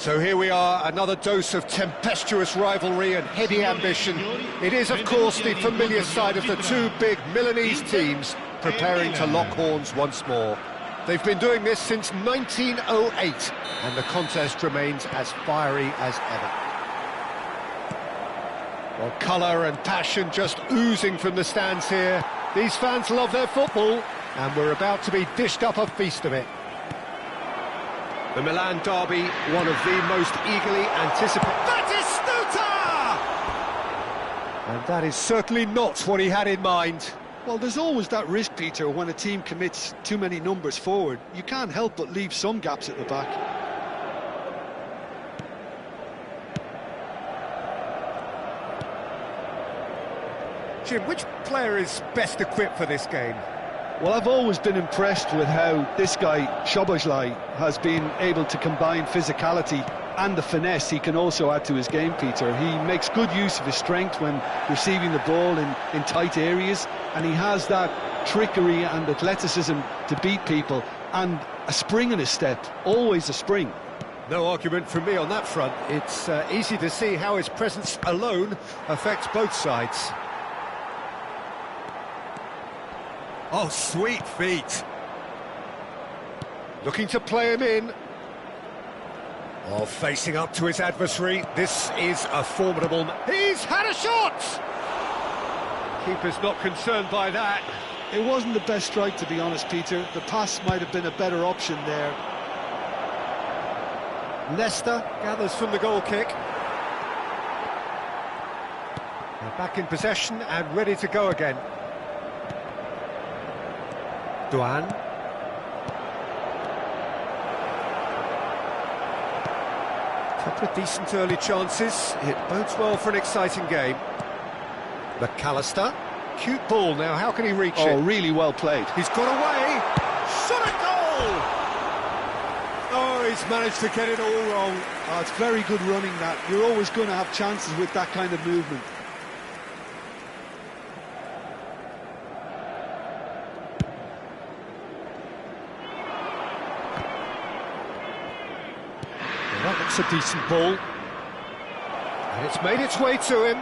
So here we are, another dose of tempestuous rivalry and heady ambition. It is, of course, the familiar side of the two big Milanese teams preparing to lock horns once more. They've been doing this since 1908, and the contest remains as fiery as ever. Well, colour and passion just oozing from the stands here. These fans love their football, and we're about to be dished up a feast of it. The Milan derby, one of the most eagerly anticipated... That is Stuta! And that is certainly not what he had in mind. Well, there's always that risk, Peter, when a team commits too many numbers forward. You can't help but leave some gaps at the back. Jim, which player is best equipped for this game? Well, I've always been impressed with how this guy, Szoboszlai, has been able to combine physicality and the finesse he can also add to his game, Peter. He makes good use of his strength when receiving the ball in tight areas, and he has that trickery and athleticism to beat people, and a spring in his step, always a spring. No argument from me on that front. It's easy to see how his presence alone affects both sides. Oh, sweet feet. Looking to play him in. Oh, facing up to his adversary. This is a formidable... He's had a shot! Keeper's not concerned by that. It wasn't the best strike, to be honest, Peter. The pass might have been a better option there. Leicester gathers from the goal kick. They're back in possession and ready to go again. Duan. Couple of decent early chances. It bodes well for an exciting game. McAllister. Cute ball now. How can he reach it? Oh, really well played. He's got away. Shot a goal! Oh, he's managed to get it all wrong. Oh, it's very good running, that. You're always going to have chances with that kind of movement. That looks a decent ball. And it's made its way to him.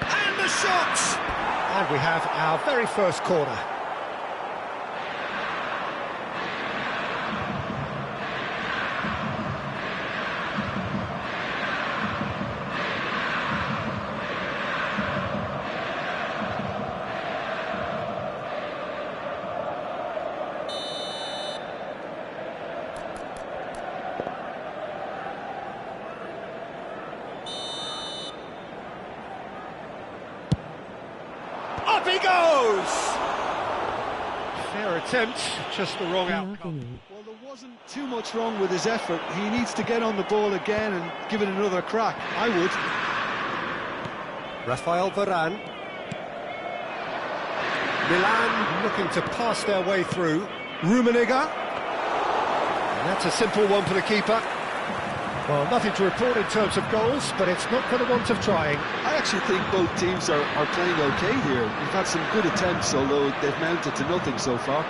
And the shot! And we have our very first corner. Up he goes! Fair attempt, just the wrong outcome. Well, there wasn't too much wrong with his effort. He needs to get on the ball again and give it another crack. I would. Rafael Varane. Milan looking to pass their way through. Rummenigge. And that's a simple one for the keeper. Well, nothing to report in terms of goals, but it's not for the want of trying. I actually think both teams are playing okay here. We've had some good attempts, although they've mounted to nothing so far.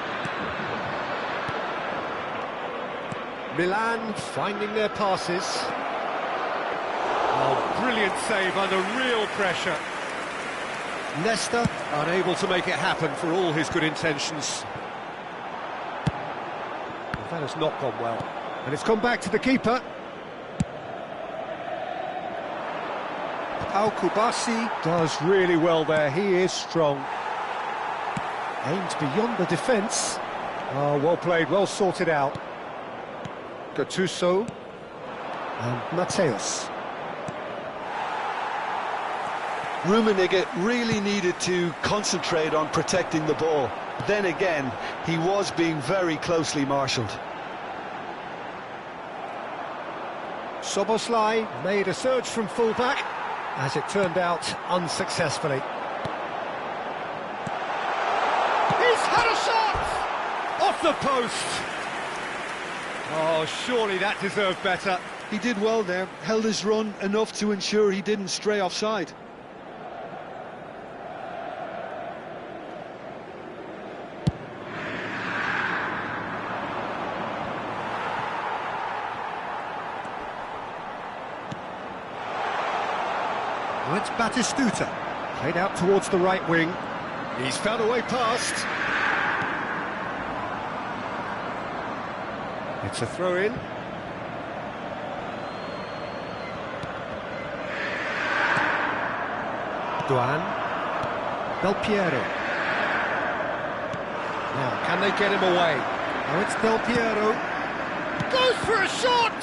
Milan finding their passes. Oh, brilliant save under real pressure. Leicester unable to make it happen for all his good intentions. That has not gone well. And it's gone back to the keeper. Al-Kubasi does really well there. He is strong. Aimed beyond the defence. Oh, well played, well sorted out. Gattuso and Mateus. Rummenigge really needed to concentrate on protecting the ball. Then again, he was being very closely marshalled. Szoboszlai made a surge from full-back, as it turned out unsuccessfully. He's had a shot! Off the post! Oh, surely that deserved better. He did well there, held his run enough to ensure he didn't stray offside. Well, it's Batistuta. Played out towards the right wing. He's found a way past. It's a throw-in. Duan. Del Piero. Now, can they get him away? Oh, it's Del Piero. Goes for a shot!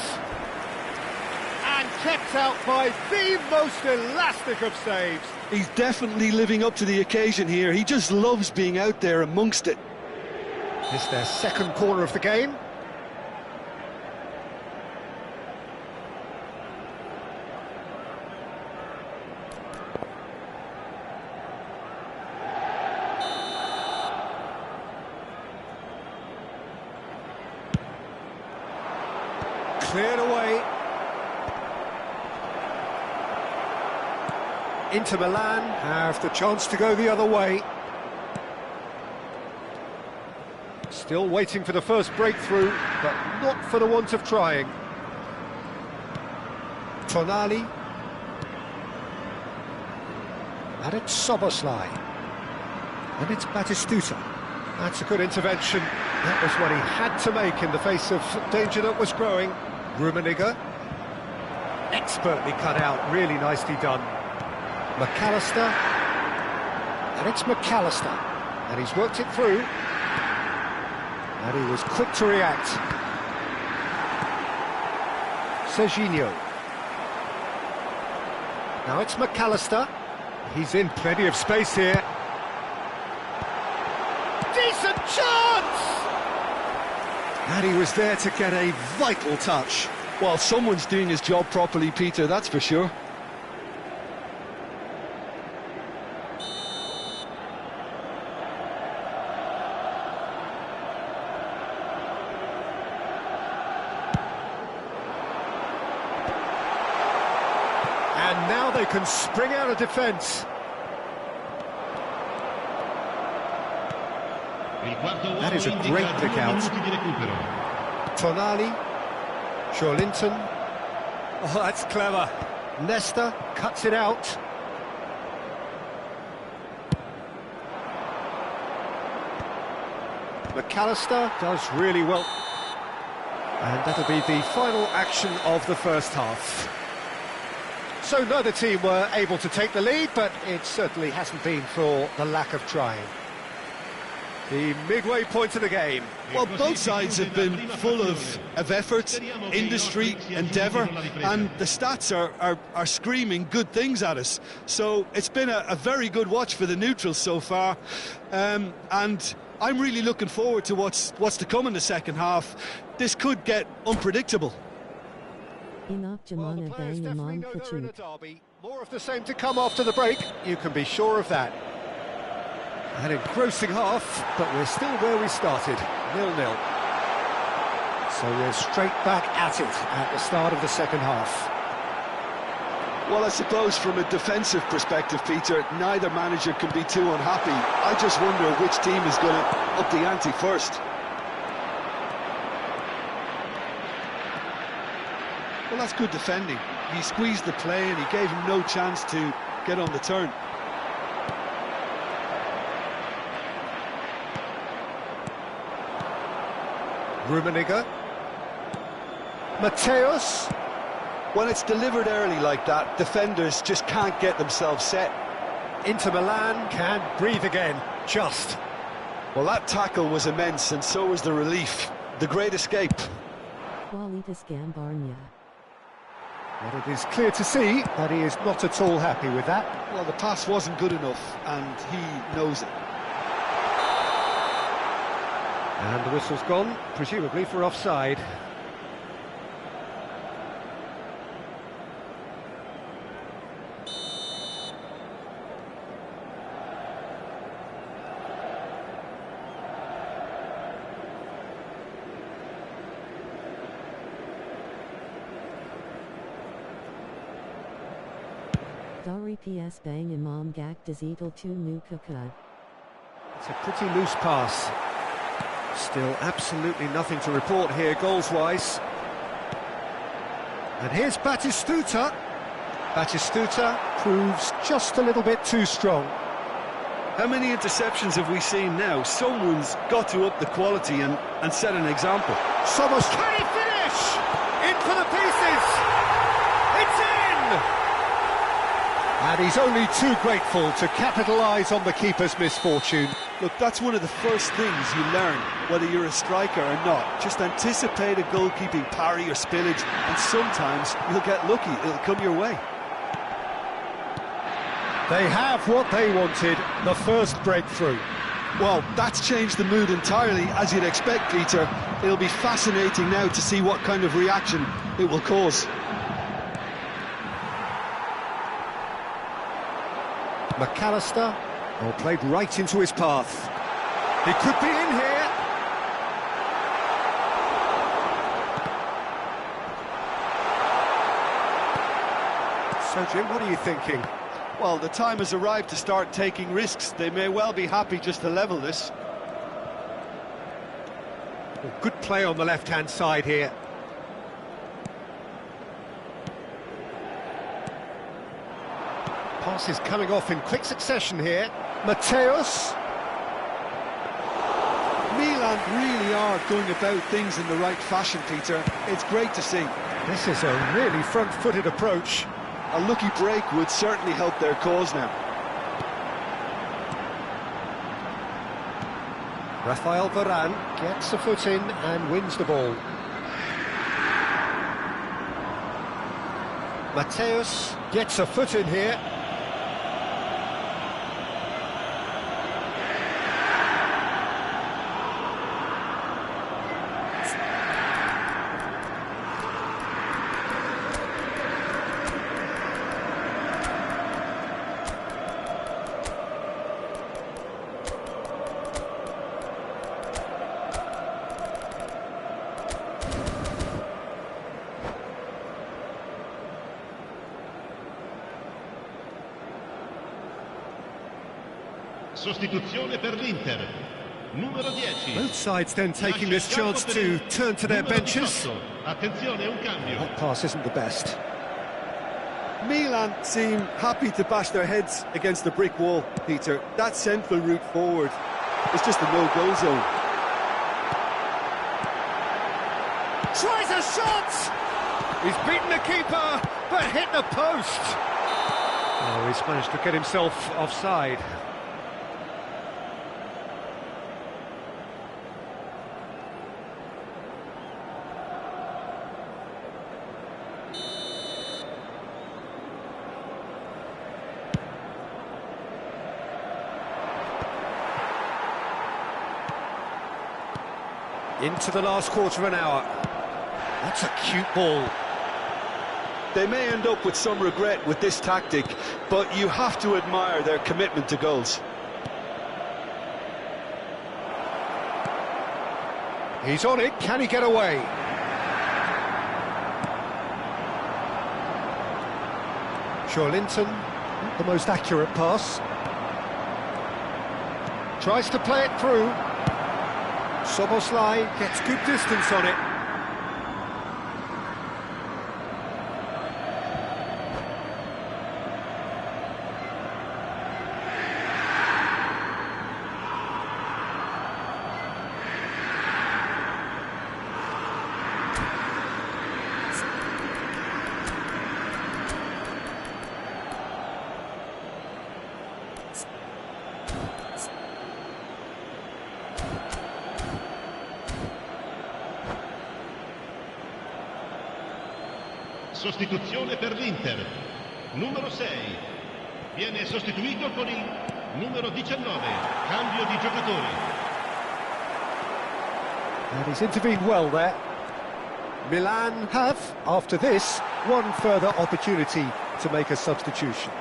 And kept out by the most elastic of saves. He's definitely living up to the occasion here. He just loves being out there amongst it. It's their second corner of the game. Cleared away. Inter Milan have the chance to go the other way. Still waiting for the first breakthrough, but not for the want of trying. Tonali. And it's Soboslai. And it's Batistuta. That's a good intervention. That was what he had to make in the face of danger that was growing. Rummenigge. Expertly cut out, really nicely done. McAllister. And it's McAllister. And he's worked it through. And he was quick to react. Serginho. Now it's McAllister. He's in plenty of space here. Decent chance! And he was there to get a vital touch. Well, someone's doing his job properly, Peter, that's for sure. And now they can spring out of defence. That is a great pick out. Tonali. Joelinton. Oh, that's clever. Nesta cuts it out. McAllister does really well. And that'll be the final action of the first half. So neither team were able to take the lead, but it certainly hasn't been for the lack of trying. The midway point of the game. Well, both sides have been full of effort, industry, endeavour, and the stats are screaming good things at us. So it's been a very good watch for the neutrals so far, and I'm really looking forward to what's to come in the second half. This could get unpredictable. Well, the players definitely know they're in a derby. More of the same to come after the break, you can be sure of that. An engrossing half, but we're still where we started, 0-0. So we're straight back at it at the start of the second half. Well, I suppose from a defensive perspective, Peter, neither manager can be too unhappy. I just wonder which team is going to up the ante first. Well, that's good defending. He squeezed the play and he gave him no chance to get on the turn. Rummenigge. Mateus. When it's delivered early like that, defenders just can't get themselves set. Inter Milan can't breathe again, just. Well, that tackle was immense, and so was the relief. The great escape. But it is clear to see that he is not at all happy with that. Well, the pass wasn't good enough, and he knows it. And the whistle's gone, presumably for offside. Dari PS Bang Imam Gak Dizital to Nukaka. It's a pretty loose pass. Still absolutely nothing to report here goals-wise. And here's Batistuta. Batistuta proves just a little bit too strong. How many interceptions have we seen now? Someone's got to up the quality and set an example. Somos, can he finish? In for the pieces! It's in! And he's only too grateful to capitalise on the keeper's misfortune. Look, that's one of the first things you learn, whether you're a striker or not. Just anticipate a goalkeeping parry or spillage, and sometimes you'll get lucky, it'll come your way. They have what they wanted, the first breakthrough. Well, that's changed the mood entirely, as you'd expect, Peter. It'll be fascinating now to see what kind of reaction it will cause. McAllister, played right into his path. He could be in here. So, Jim, what are you thinking? Well, the time has arrived to start taking risks. They may well be happy just to level this. Good play on the left-hand side here. Passes coming off in quick succession here. Mateus. Milan really are going about things in the right fashion, Peter. It's great to see. This is a really front-footed approach. A lucky break would certainly help their cause now. Rafael Varane gets a foot in and wins the ball. Mateus gets a foot in here. Sostituzione per l'Inter, numero 10. Both sides then taking this chance to turn to their benches. Attenzione, un cambio. That pass isn't the best. Milan seem happy to bash their heads against the brick wall, Peter. That central route forward is just a no-goal zone. Tries a shot! He's beaten the keeper, but hit the post. Oh, he's managed to get himself offside. Into the last quarter of an hour. That's a cute ball. They may end up with some regret with this tactic, but you have to admire their commitment to goals. He's on it, can he get away? Linton, not the most accurate pass. Tries to play it through. Soboslai gets good distance on it. Sostituzione per l'Inter, numero 6, viene sostituito con il numero 19, cambio di giocatori. And he's intervened well there. Milan have, after this, one further opportunity to make a substitution.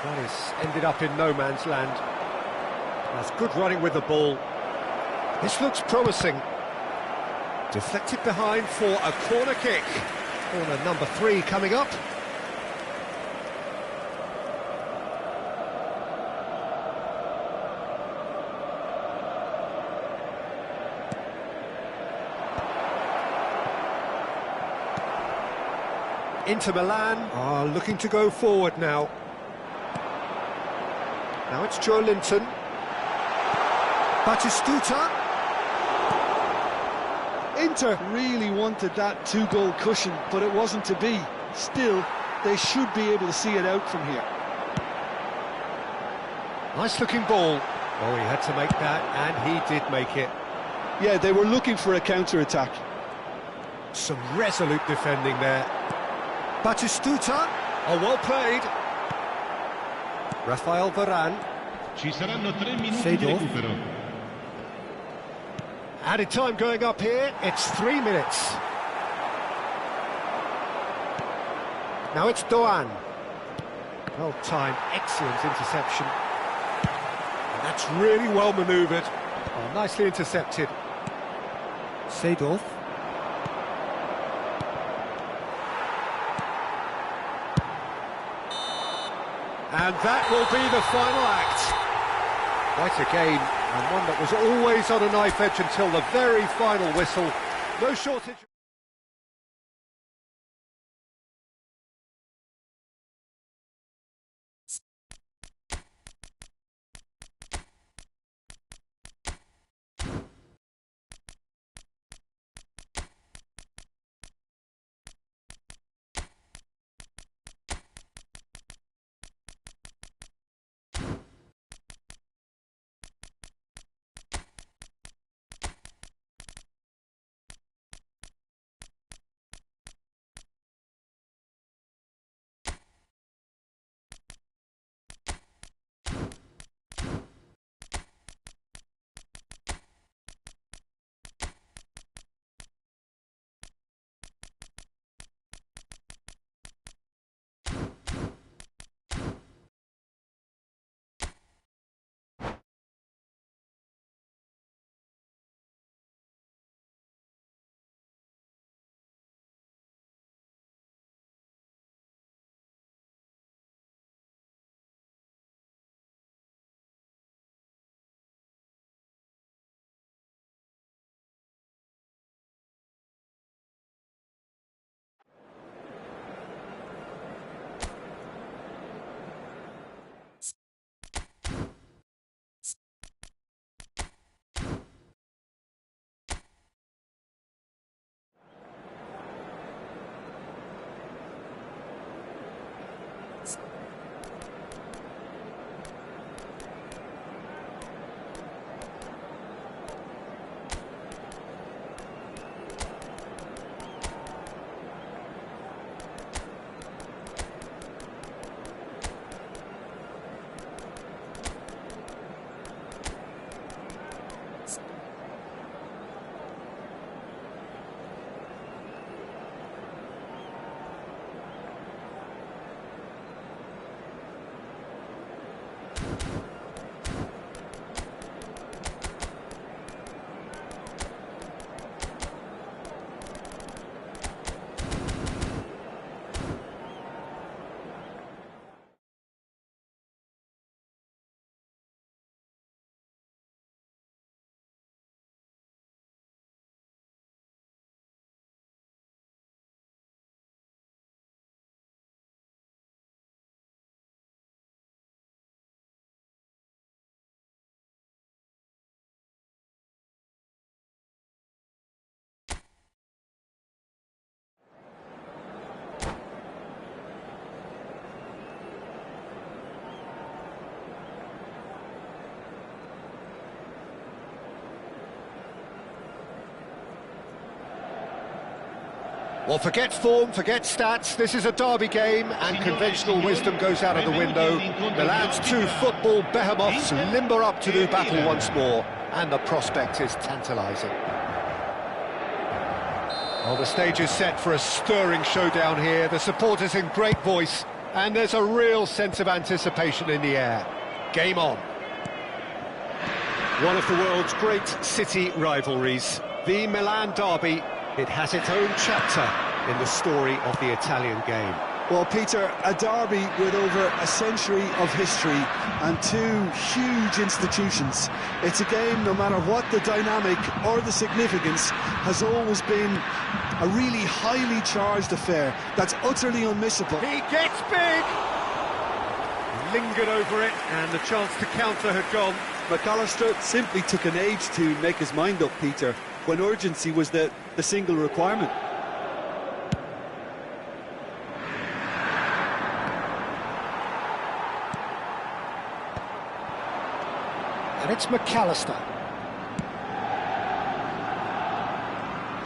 That has ended up in no man's land. That's good running with the ball. This looks promising. Deflected behind for a corner kick. Corner number 3 coming up. Inter Milan are looking to go forward now. Now it's Joe Linton. Batistuta. Inter really wanted that 2-goal cushion, but it wasn't to be. Still, they should be able to see it out from here. Nice looking ball. Oh, he had to make that, and he did make it. Yeah, they were looking for a counter-attack. Some resolute defending there. Batistuta. Oh, well played. Rafael Varane. Ci saranno 3 minuti di Seedorf. recupero. Added time going up here, it's 3 minutes. Now it's Doan. Well timed, excellent interception. And that's really well manoeuvred. Oh, nicely intercepted. Seedorf. And that will be the final act. Quite a game, and one that was always on a knife edge until the very final whistle. No shortage. Well, forget form, forget stats. This is a derby game, and conventional wisdom goes out of the window. Milan's two football behemoths limber up to do battle once more, and the prospect is tantalising. Well, the stage is set for a stirring showdown here. The supporters in great voice, and there's a real sense of anticipation in the air. Game on. One of the world's great city rivalries, the Milan derby. It has its own chapter in the story of the Italian game. Well, Peter, a derby with over a century of history and two huge institutions. It's a game, no matter what the dynamic or the significance, has always been a really highly charged affair that's utterly unmissable. He gets big! Lingered over it, and the chance to counter had gone. McAllister simply took an age to make his mind up, Peter, when urgency was the single requirement. And it's McAllister.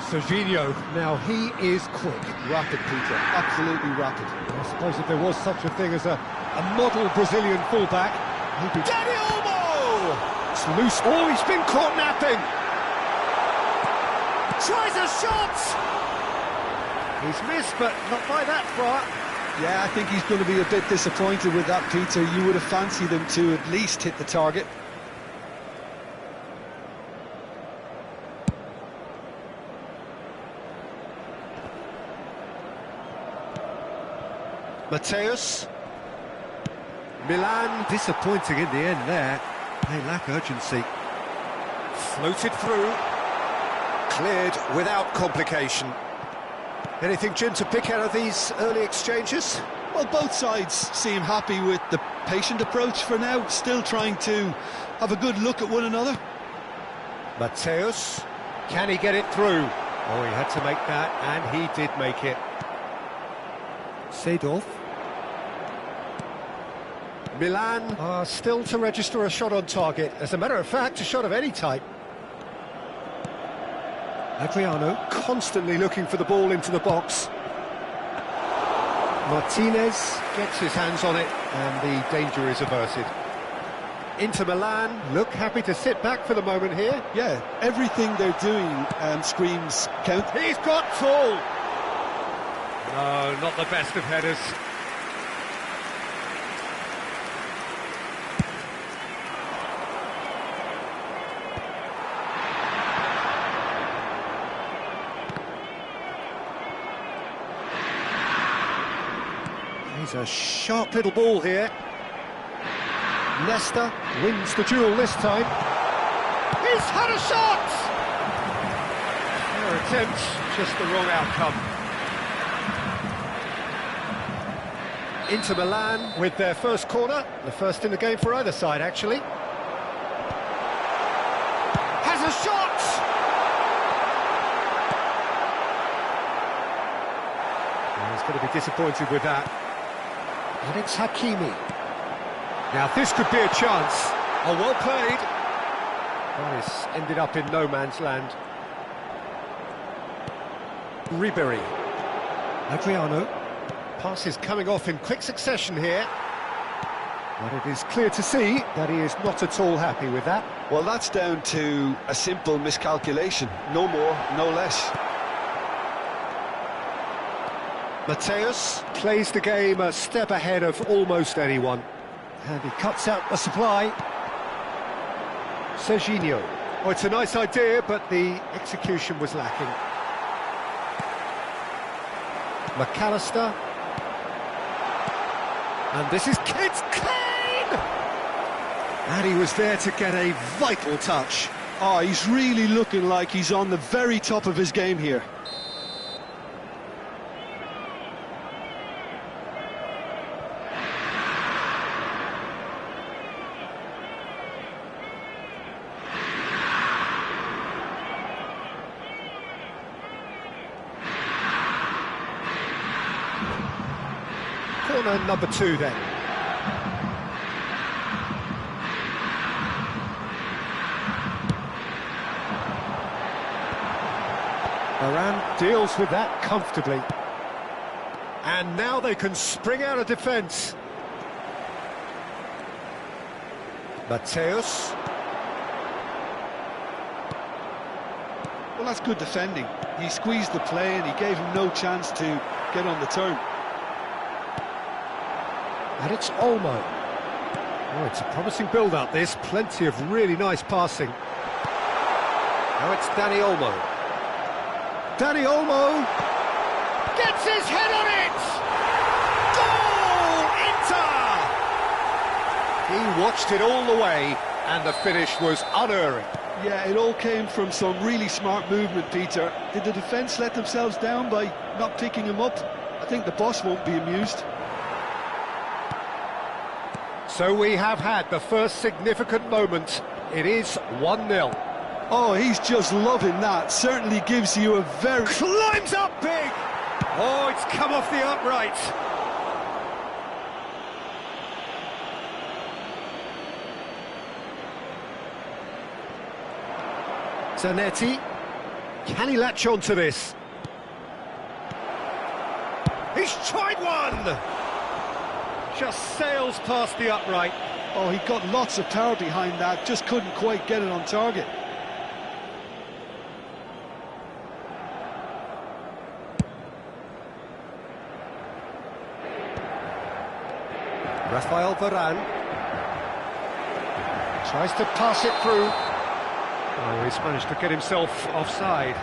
Serginho, now he is quick. Rapid, Peter, absolutely rapid. I suppose if there was such a thing as a model Brazilian fullback, he'd be... Dani Olmo! It's loose. Oh, he's been caught napping. Tries a shot! He's missed, but not by that far. Yeah, I think he's going to be a bit disappointed with that, Peter. You would have fancied him to at least hit the target. Mateus. Milan, disappointing in the end there. They lack urgency. Floated through. Cleared without complication. Anything, Jim, to pick out of these early exchanges? Well, both sides seem happy with the patient approach for now, still trying to have a good look at one another. Mateus, can he get it through? Oh, he had to make that, and he did make it. Seedorf. Milan are still to register a shot on target. As a matter of fact, a shot of any type. Adriano constantly looking for the ball into the box. Martinez gets his hands on it, and the danger is averted. Inter Milan look happy to sit back for the moment here. Yeah, everything they're doing screams count. He's got tall. No, not the best of headers. He's a sharp little ball here. Nesta wins the duel this time. He's had a shot! Their attempt, just the wrong outcome. Inter Milan with their first corner, the first in the game for either side, actually. Has a shot! Well, he's going to be disappointed with that. And it's Hakimi. Now this could be a chance. Oh, well played. Well, it's ended up in no man's land. Ribery. Adriano. Passes coming off in quick succession here. But it is clear to see that he is not at all happy with that. Well, that's down to a simple miscalculation. No more, no less. Mateus plays the game a step ahead of almost anyone. And he cuts out the supply. Serginho. Oh, it's a nice idea, but the execution was lacking. McAllister. And this is Kids Kane! And he was there to get a vital touch. Oh, he's really looking like he's on the very top of his game here. Corner number 2 then. Varane deals with that comfortably. And now they can spring out of defence. Mateus. Well, that's good defending. He squeezed the play and he gave him no chance to get on the turn. And it's Olmo. Oh, it's a promising build-up, this. Plenty of really nice passing. Now it's Dani Olmo. Dani Olmo gets his head on it! He watched it all the way, and the finish was unerring. Yeah, it all came from some really smart movement, Peter. Did the defence let themselves down by not picking him up? I think the boss won't be amused. So we have had the first significant moment. It is 1-0. Oh, he's just loving that. Certainly gives you a very... Climbs up big! Oh, it's come off the upright. Zanetti, can he latch on to this? He's tried one! Just sails past the upright. Oh, he got lots of power behind that, just couldn't quite get it on target. Rafael Varane tries to pass it through. Oh, he's managed to get himself offside.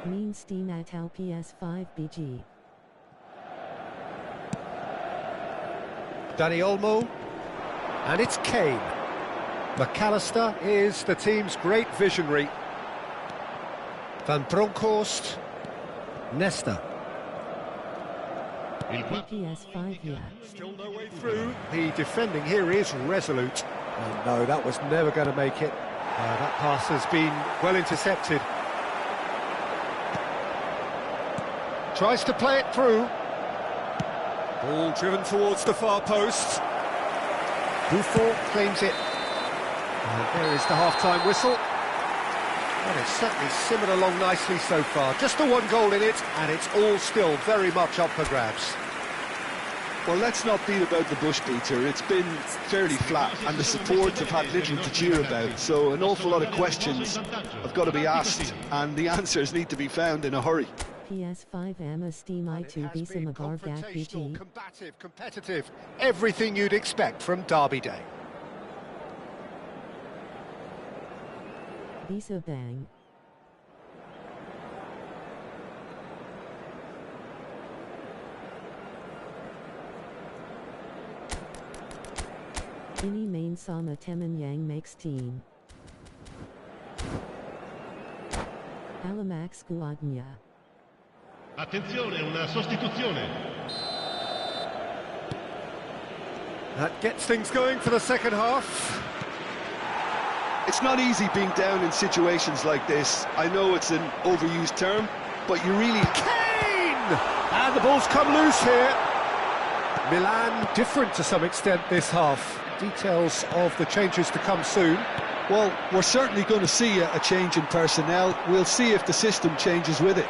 Mean at PS5 BG. Dani Olmo, and it's Kane. McAllister is the team's great visionary. Van Bronckhorst, Nesta. PS5 yeah. Still no way through. The defending here is resolute. Oh no, that was never going to make it. That pass has been well intercepted. Tries to play it through. Ball driven towards the far post. Buffon claims it. And there is the half-time whistle. And it's certainly simmered along nicely so far. Just the one goal in it, and it's all still very much up for grabs. Well, let's not beat about the bush, Peter. It's been fairly flat, and the support have had little to cheer about. So an awful lot of questions have got to be asked, and the answers need to be found in a hurry. PS5 Emma Steam I2 Visa Mabar Gak BG. Combative, competitive, everything you'd expect from Derby Day. Visa Bang. Ini main sama temen yang makes team. Alamax Guadagna. Attenzione, una sostituzione. That gets things going for the second half. It's not easy being down in situations like this. I know it's an overused term, but you really... Kane! And the ball's come loose here. Milan different to some extent this half. Details of the changes to come soon. Well, we're certainly going to see a change in personnel. We'll see if the system changes with it.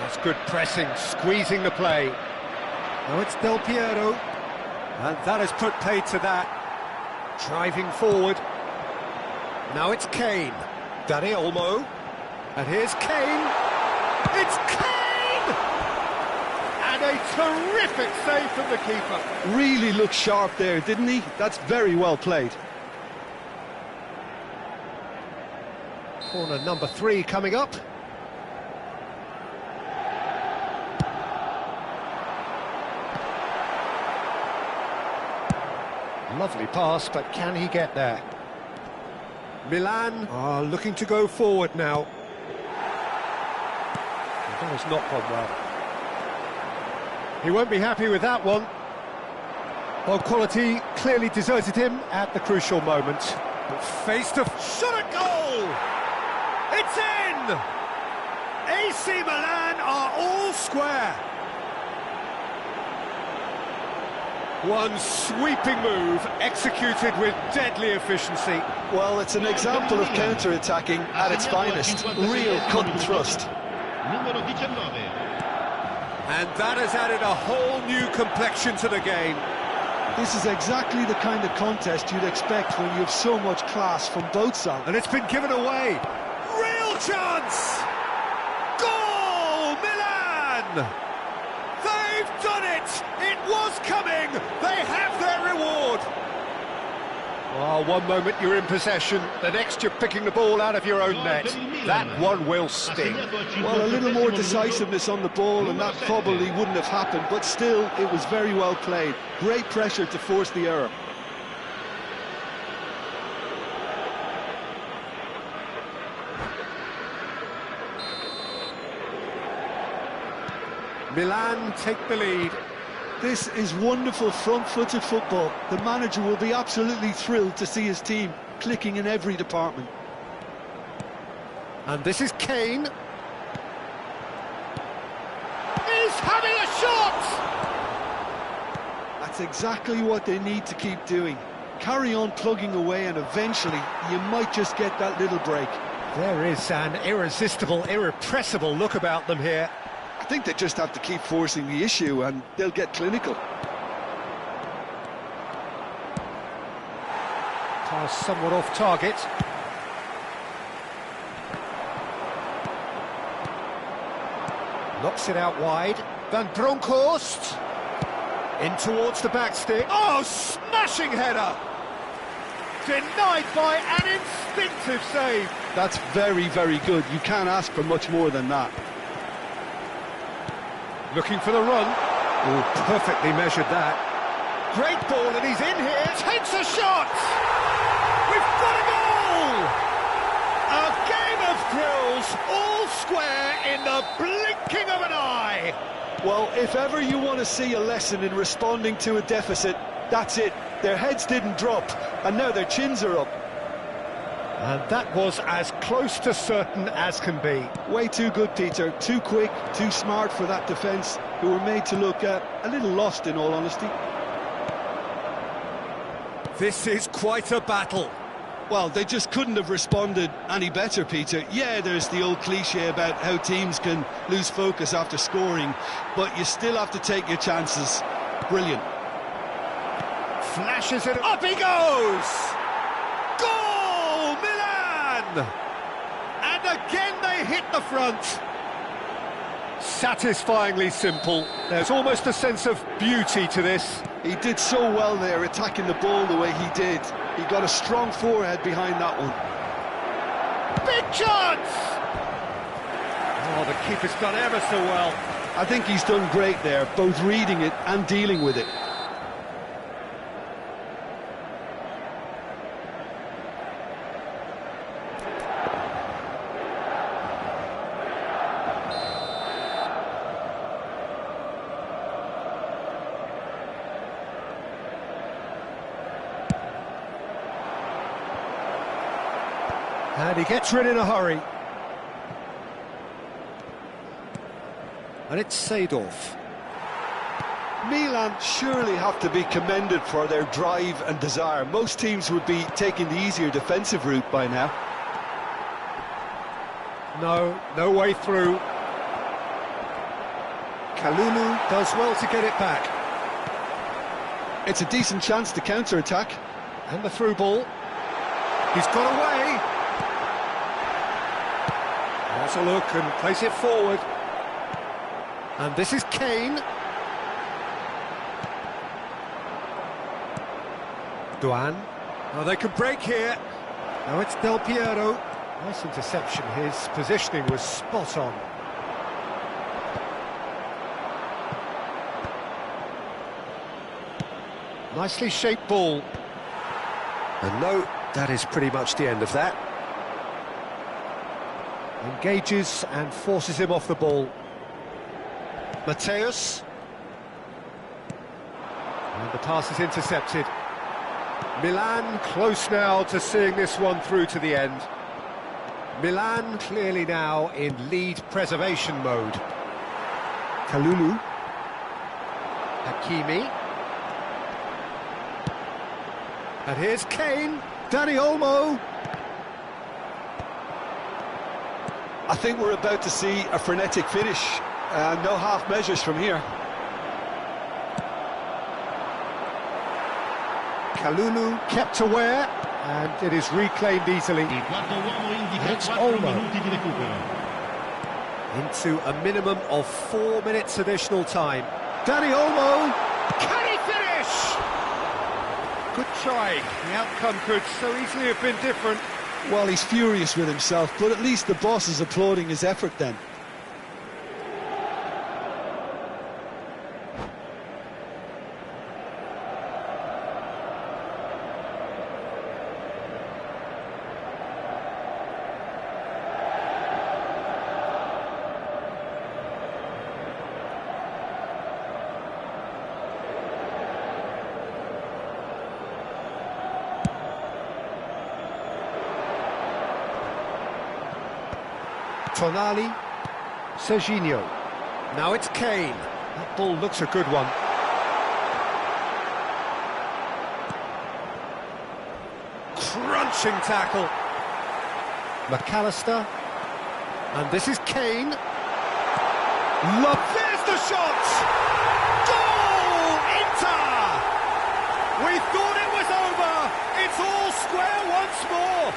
That's good pressing, squeezing the play. Now it's Del Piero. And that has put paid to that. Driving forward. Now it's Kane. Dani Olmo. And here's Kane. It's Kane! And a terrific save from the keeper. Really looked sharp there, didn't he? That's very well played. Corner number 3 coming up. Lovely pass, but can he get there? Milan are looking to go forward now. That has not gone well. He won't be happy with that one. Well, quality clearly deserted him at the crucial moment. But face to shot at goal! It's in! AC Milan are all square. One sweeping move, executed with deadly efficiency. Well, it's an example of counter-attacking at its finest. Real cut and thrust. Numero 19. And that has added a whole new complexion to the game. This is exactly the kind of contest you'd expect when you have so much class from both sides. And it's been given away. Real chance! Goal, Milan! They've done it! It was coming! They have their reward! Oh, one moment you're in possession, the next you're picking the ball out of your own net. That one will sting. Well, a little more decisiveness on the ball and that probably wouldn't have happened, but still, it was very well played. Great pressure to force the error. Milan take the lead. This is wonderful front-footed football. The manager will be absolutely thrilled to see his team clicking in every department. And this is Kane. He's having a shot! That's exactly what they need to keep doing. Carry on plugging away and eventually you might just get that little break. There is an irresistible, irrepressible look about them here. I think they just have to keep forcing the issue and they'll get clinical. Pass somewhat off target. Knocks it out wide. Van Bronckhorst. In towards the back stick. Oh, smashing header! Denied by an instinctive save. That's very, very good. You can't ask for much more than that. Looking for the run. Oh, perfectly measured that. Great ball, and he's in here. Takes a shot! We've got a goal! A game of thrills, all square in the blinking of an eye. Well, if ever you want to see a lesson in responding to a deficit, that's it. Their heads didn't drop, and now their chins are up. And that was as close to certain as can be. Way too good, Peter. Too quick, too smart for that defence, who were made to look a little lost, in all honesty. This is quite a battle. Well, they just couldn't have responded any better, Peter. Yeah, there's the old cliche about how teams can lose focus after scoring, but you still have to take your chances. Brilliant. Flashes it, up he goes! Goal, Milan! And again they hit the front. Satisfyingly simple. There's almost a sense of beauty to this. He did so well there, attacking the ball the way he did. He got a strong forehead behind that one. Big chance! Oh, the keeper's done ever so well. I think he's done great there, both reading it and dealing with it. And he gets rid in a hurry. And it's Seedorf. Milan surely have to be commended for their drive and desire. Most teams would be taking the easier defensive route by now. No way through. Kalulu does well to get it back. It's a decent chance to counter-attack. And the through ball. He's got away. Has a look and place it forward. And this is Kane. Duan. Oh, they could break here. Now it's Del Piero. Nice interception. His positioning was spot on. Nicely shaped ball. And no, that is pretty much the end of that. Engages and forces him off the ball. Mateus. And the pass is intercepted. Milan close now to seeing this one through to the end. Milan clearly now in lead preservation mode. Kalulu. Hakimi. And here's Kane. Dani Olmo. I think we're about to see a frenetic finish. No half measures from here. Kalulu kept aware, and it is reclaimed easily. It's Olmo. Into a minimum of 4 minutes additional time. Dani Olmo, can he finish? Good try. The outcome could so easily have been different. Well, he's furious with himself, but at least the boss is applauding his effort then. Tonali, Serginho. Now it's Kane. That ball looks a good one. Crunching tackle. McAllister. And this is Kane. There's the shot! Goal! Inter! We thought it was over. It's all square once more.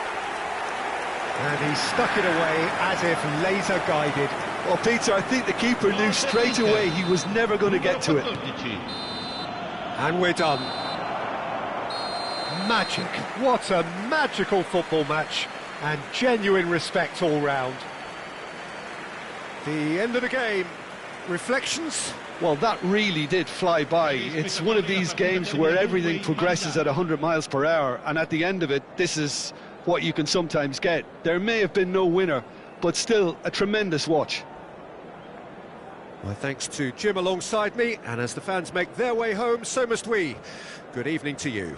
And he stuck it away as if laser-guided. Well, Peter, I think the keeper knew straight away he was never going to get to it. And we're done. Magic. What a magical football match. And genuine respect all round. The end of the game. Reflections? Well, that really did fly by. It's one of these games where everything progresses at 100 miles per hour, and at the end of it, this is what you can sometimes get. There may have been no winner, but still a tremendous watch. My thanks to Jim alongside me, and as the fans make their way home, so must we. Good evening to you.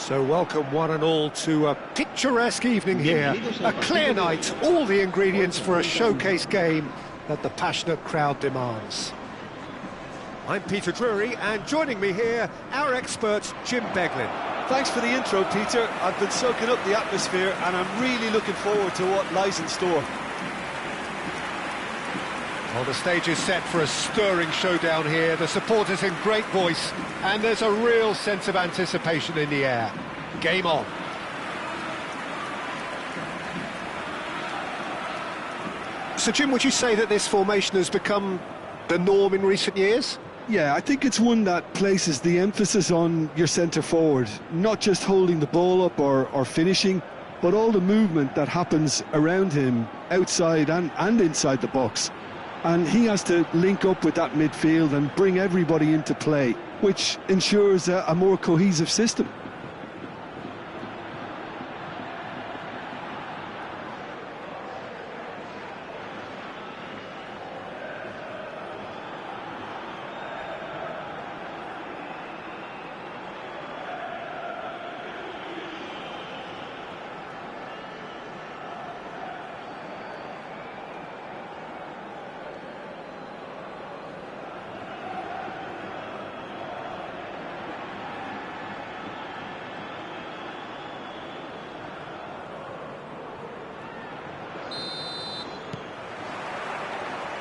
So welcome one and all to a picturesque evening here, a clear night, all the ingredients for a showcase game that the passionate crowd demands. I'm Peter Drury, and joining me here, our expert Jim Beglin. Thanks for the intro, Peter. I've been soaking up the atmosphere and I'm really looking forward to what lies in store. Well, the stage is set for a stirring showdown here, the supporters in great voice, and there's a real sense of anticipation in the air. Game on. So, Jim, would you say that this formation has become the norm in recent years? Yeah, I think it's one that places the emphasis on your centre forward, not just holding the ball up or finishing, but all the movement that happens around him, outside and inside the box. And he has to link up with that midfield and bring everybody into play, which ensures a more cohesive system.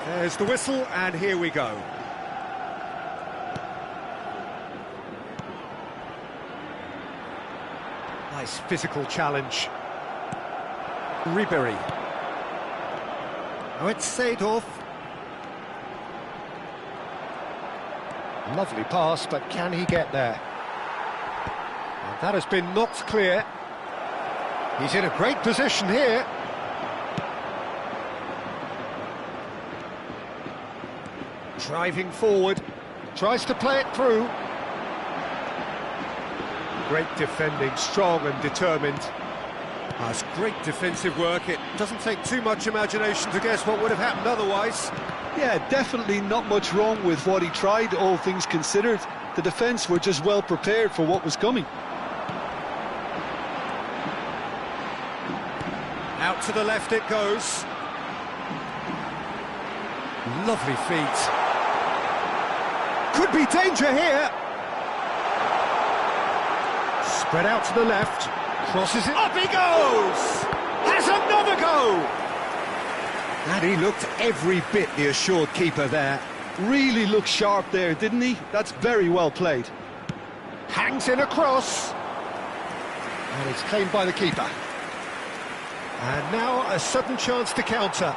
There's the whistle, and here we go. Nice physical challenge. Ribery. Oh, it's Seedorf. Lovely pass, but can he get there? And that has been knocked clear. He's in a great position here. Driving forward, tries to play it through. Great defending, strong and determined. That's great defensive work. It doesn't take too much imagination to guess what would have happened otherwise. Yeah, definitely not much wrong with what he tried, all things considered. The defence were just well prepared for what was coming. Out to the left it goes. Lovely feet. Could be danger here. Spread out to the left. Crosses it. Up he goes! Has another go! And he looked every bit the assured keeper there. Really looked sharp there, didn't he? That's very well played. Hangs in a cross. And it's claimed by the keeper. And now a sudden chance to counter.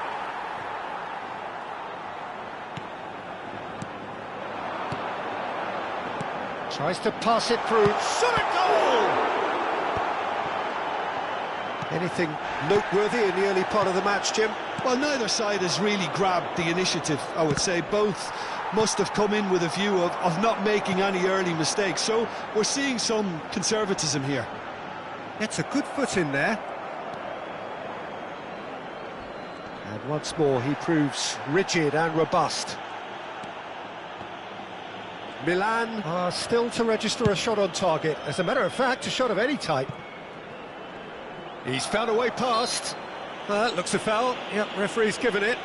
Tries to pass it through. Shot a goal! Anything noteworthy in the early part of the match, Jim? Well, neither side has really grabbed the initiative, I would say. Both must have come in with a view of not making any early mistakes. So we're seeing some conservatism here. It's a good foot in there. And once more he proves rigid and robust. Milan are still to register a shot on target. As a matter of fact, a shot of any type. He's found a way past. Looks a foul. Yep, referee's given it.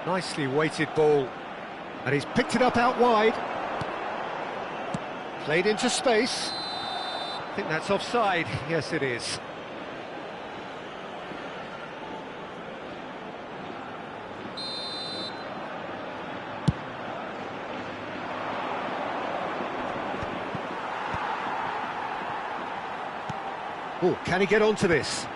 Nicely weighted ball. And he's picked it up out wide. Played into space. I think that's offside. Yes, it is. Oh, can he get onto this?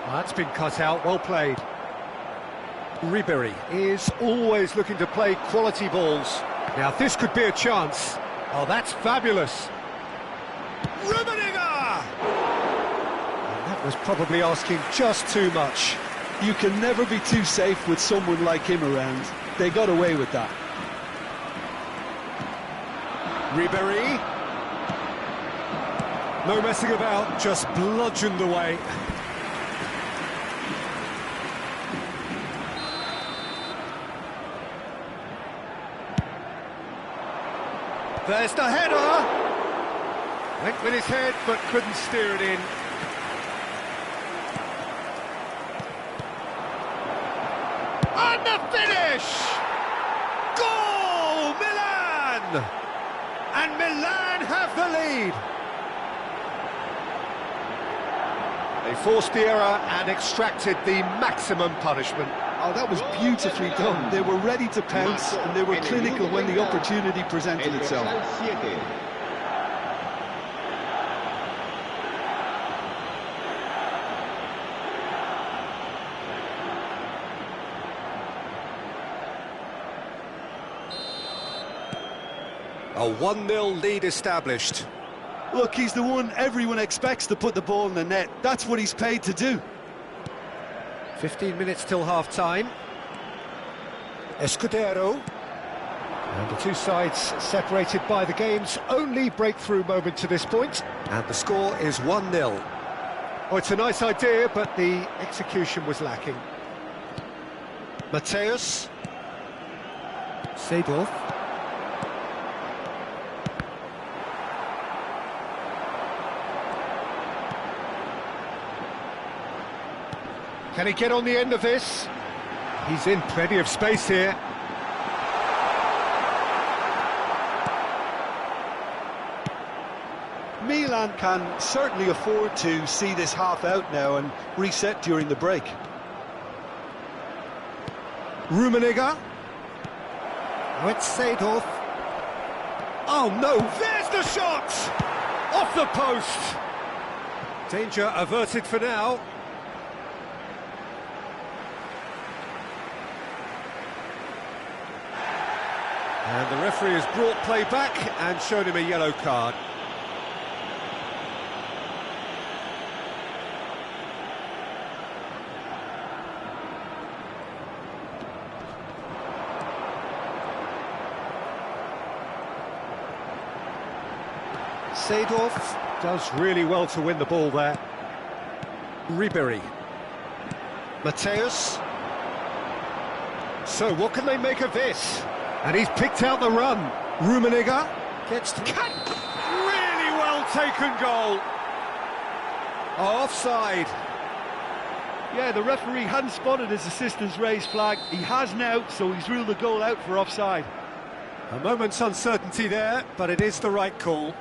That's been cut out, well played. Ribery is always looking to play quality balls. Now this could be a chance. Oh, that's fabulous. Rummenigge! And that was probably asking just too much. You can never be too safe with someone like him around. They got away with that. Ribéry. No messing about, just bludgeoned away. There's the header! Went with his head, but couldn't steer it in. And the finish! Goal! Milan! And Milan have the lead. They forced the error and extracted the maximum punishment. Oh, that was beautifully done. They were ready to pounce and they were clinical when the opportunity presented itself. A 1-0 lead established. Look, he's the one everyone expects to put the ball in the net. That's what he's paid to do. 15 minutes till half-time. Escudero. And the two sides separated by the game's only breakthrough moment to this point. And the score is 1-0. Oh, it's a nice idea, but the execution was lacking. Mateus. Seedorf. Can he get on the end of this? He's in plenty of space here. Milan can certainly afford to see this half out now and reset during the break. Rummenigge. Oh, it's Seedorf. Oh no, there's the shot! Off the post! Danger averted for now. And the referee has brought play back and shown him a yellow card. Seedorf does really well to win the ball there. Ribéry. Mateus. So what can they make of this? And he's picked out the run. Rummenigge gets to... Really well taken goal. Offside. Yeah, the referee hadn't spotted his assistant's raised flag. He has now, so he's ruled the goal out for offside. A moment's uncertainty there, but it is the right call.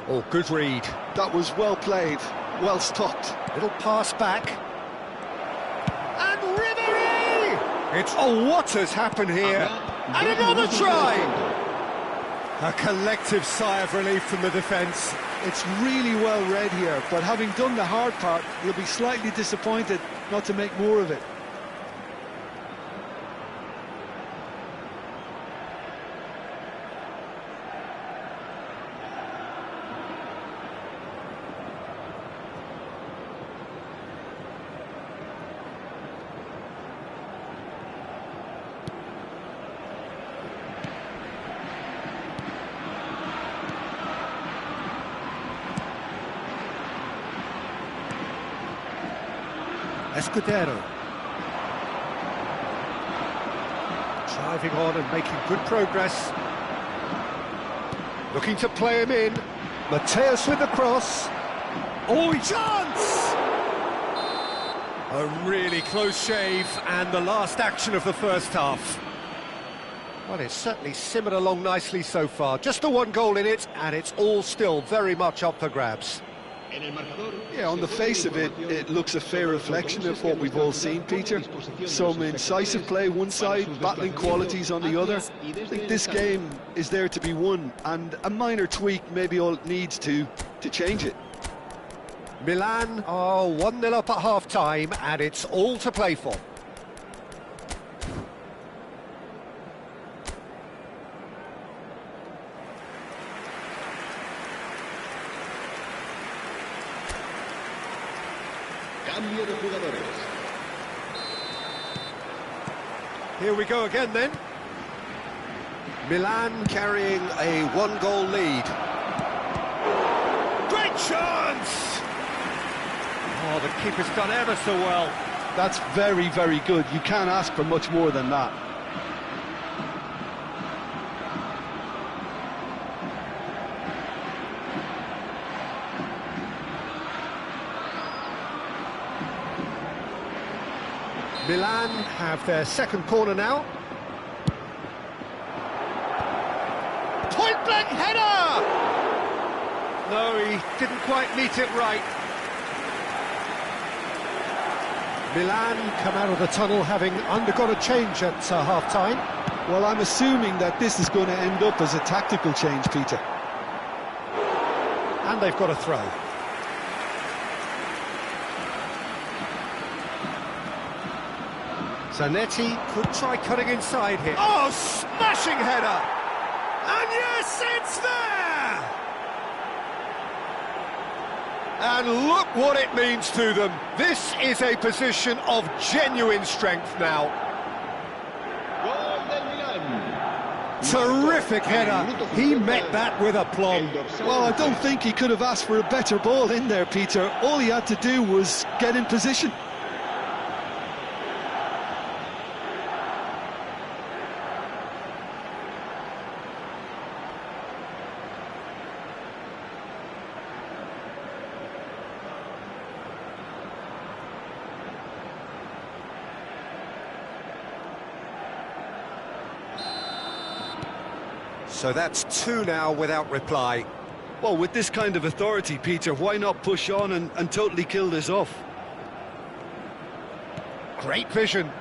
Oh, good read. That was well played, well stopped. Little pass back. And Ribéry! It's... Oh, what has happened here? And another try! A collective sigh of relief from the defence. It's really well read here, but having done the hard part, he'll be slightly disappointed not to make more of it. Escudero. Driving on and making good progress. Looking to play him in. Mateus with the cross. Oh, chance! A really close shave and the last action of the first half. Well, it's certainly simmered along nicely so far. Just the one goal in it, and it's all still very much up for grabs. Yeah, on the face of it, it looks a fair reflection of what we've all seen, Peter. Some incisive play one side, battling qualities on the other. I think this game is there to be won, and a minor tweak maybe all it needs to change it. Milan are 1-0 up at half-time, and it's all to play for. Cambio de jugadores. Here we go again then. Milan carrying a one-goal lead. Great chance! Oh, the keeper's done ever so well. That's very, very good. You can't ask for much more than that. Milan have their second corner now. Point-blank header! No, he didn't quite meet it right. Milan come out of the tunnel having undergone a change at half-time. Well, I'm assuming that this is going to end up as a tactical change, Peter. And they've got a throw. Zanetti could try cutting inside here. Oh, smashing header! And yes, it's there! And look what it means to them. This is a position of genuine strength now. Terrific header. He met that with aplomb. Well, I don't think he could have asked for a better ball in there, Peter. All he had to do was get in position. So that's two now without reply. Well, with this kind of authority, Peter, why not push on and totally kill this off? Great vision.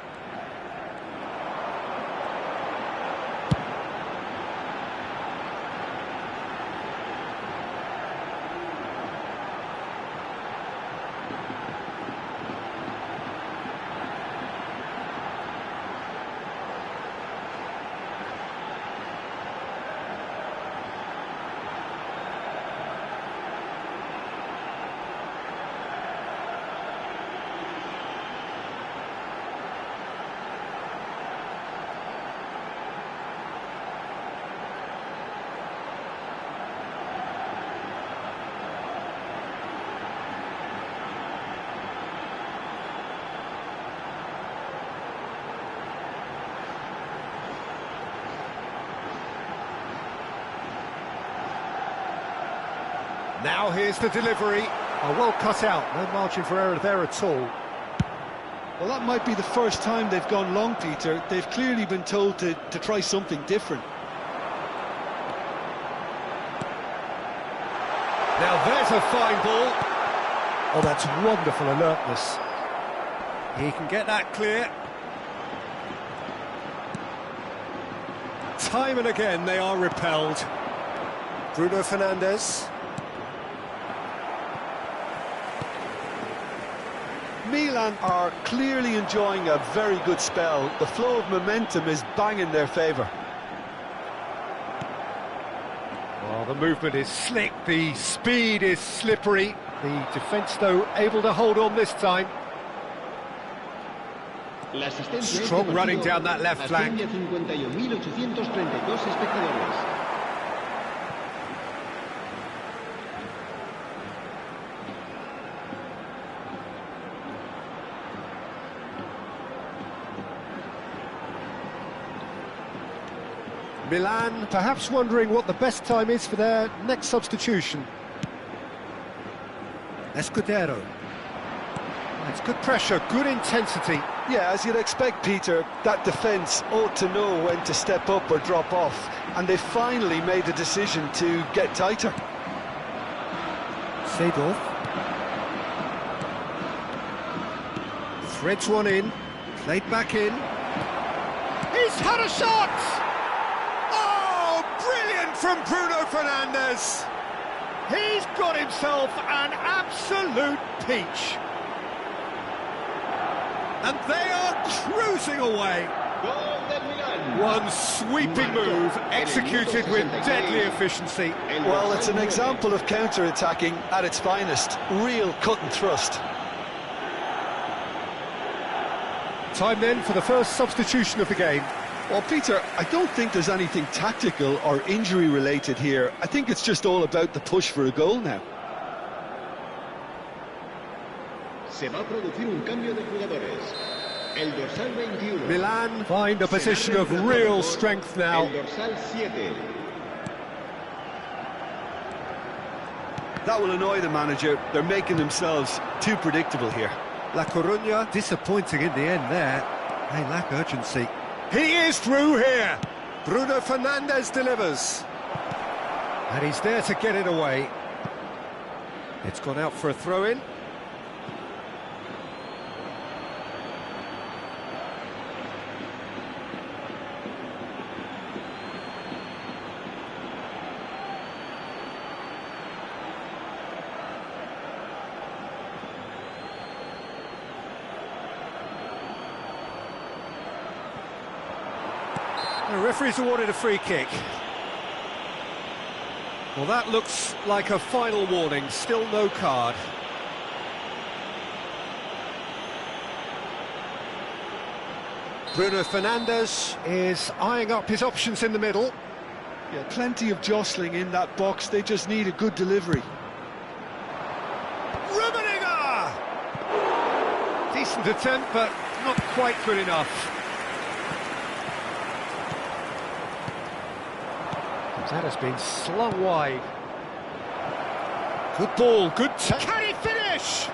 Now here's the delivery. Oh, well cut out, no margin for error there at all. Well, that might be the first time they've gone long, Peter. They've clearly been told to try something different. Now there's a fine ball. Oh, that's wonderful alertness. He can get that clear. Time and again they are repelled. Bruno Fernandes. Milan are clearly enjoying a very good spell. The flow of momentum is bang in their favour. Well, the movement is slick, the speed is slippery. The defence, though, able to hold on this time. Strong running down that left flank. Milan perhaps wondering what the best time is for their next substitution. Escudero. It's good pressure, good intensity. Yeah, as you'd expect, Peter, that defence ought to know when to step up or drop off, and they finally made a decision to get tighter. Seedorf. Threads one in, played back in. He's had a shot! Oh, brilliant from Bruno Fernandes! He's got himself an absolute peach. And they are cruising away. One sweeping move, executed with deadly efficiency. Well, it's an example of counter-attacking at its finest. Real cut and thrust. Time then for the first substitution of the game. Well, Peter, I don't think there's anything tactical or injury-related here. I think it's just all about the push for a goal now. Se va a producir un cambio de jugadores. El dorsal 21. Milan find a position of real strength now. El dorsal 7. That will annoy the manager. They're making themselves too predictable here. La Coruña disappointing in the end there. They lack urgency. He is through here. Bruno Fernandes delivers. And he's there to get it away. It's gone out for a throw-in. The referee's awarded a free kick. Well, that looks like a final warning. Still no card. Bruno Fernandes is eyeing up his options in the middle. Yeah, plenty of jostling in that box. They just need a good delivery. Rummenigge! Decent attempt, but not quite good enough. That has been slung wide. Good ball, good touch. Can he finish?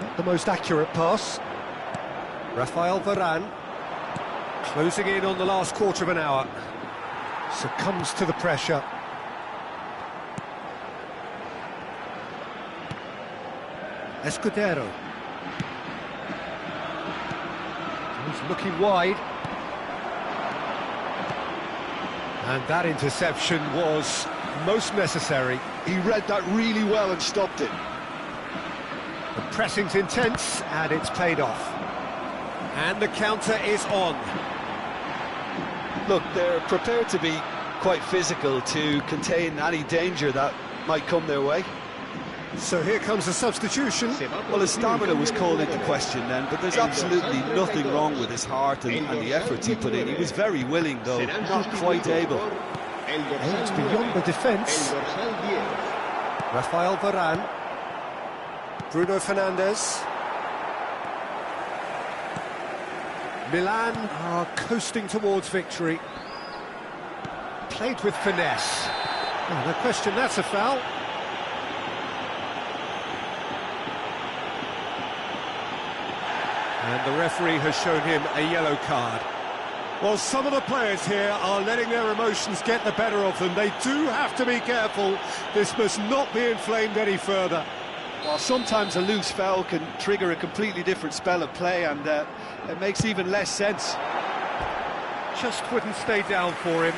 Not the most accurate pass. Rafael Varane, closing in on the last quarter of an hour. Succumbs to the pressure. Escudero. He's looking wide. And that interception was most necessary. He read that really well and stopped it. The pressing's intense, and it's paid off. And the counter is on. Look, they're prepared to be quite physical to contain any danger that might come their way. So here comes a substitution. Well, his stamina was called into question then, but there's absolutely nothing wrong with his heart and the efforts he put in. He was very willing, though, not quite able. Aims beyond the defence. Rafael Varane. Bruno Fernandes. Milan are coasting towards victory. Played with finesse. Oh, no question, that's a foul. And the referee has shown him a yellow card. Well, some of the players here are letting their emotions get the better of them. They do have to be careful. This must not be inflamed any further. Well, sometimes a loose foul can trigger a completely different spell of play, and it makes even less sense. Just wouldn't stay down for him.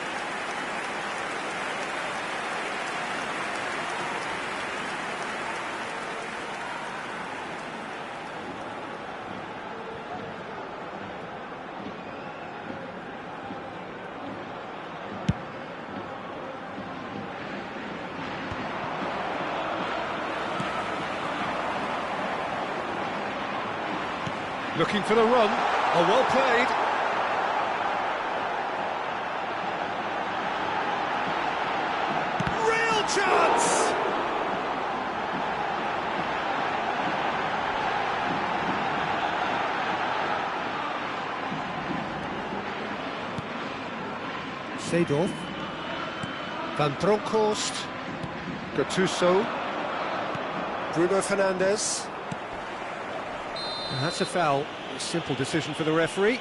Looking for the run. Oh, well played. Real chance! Seedorf. Van Bronckhorst. Gattuso. Bruno Fernandes. And that's a foul. A simple decision for the referee.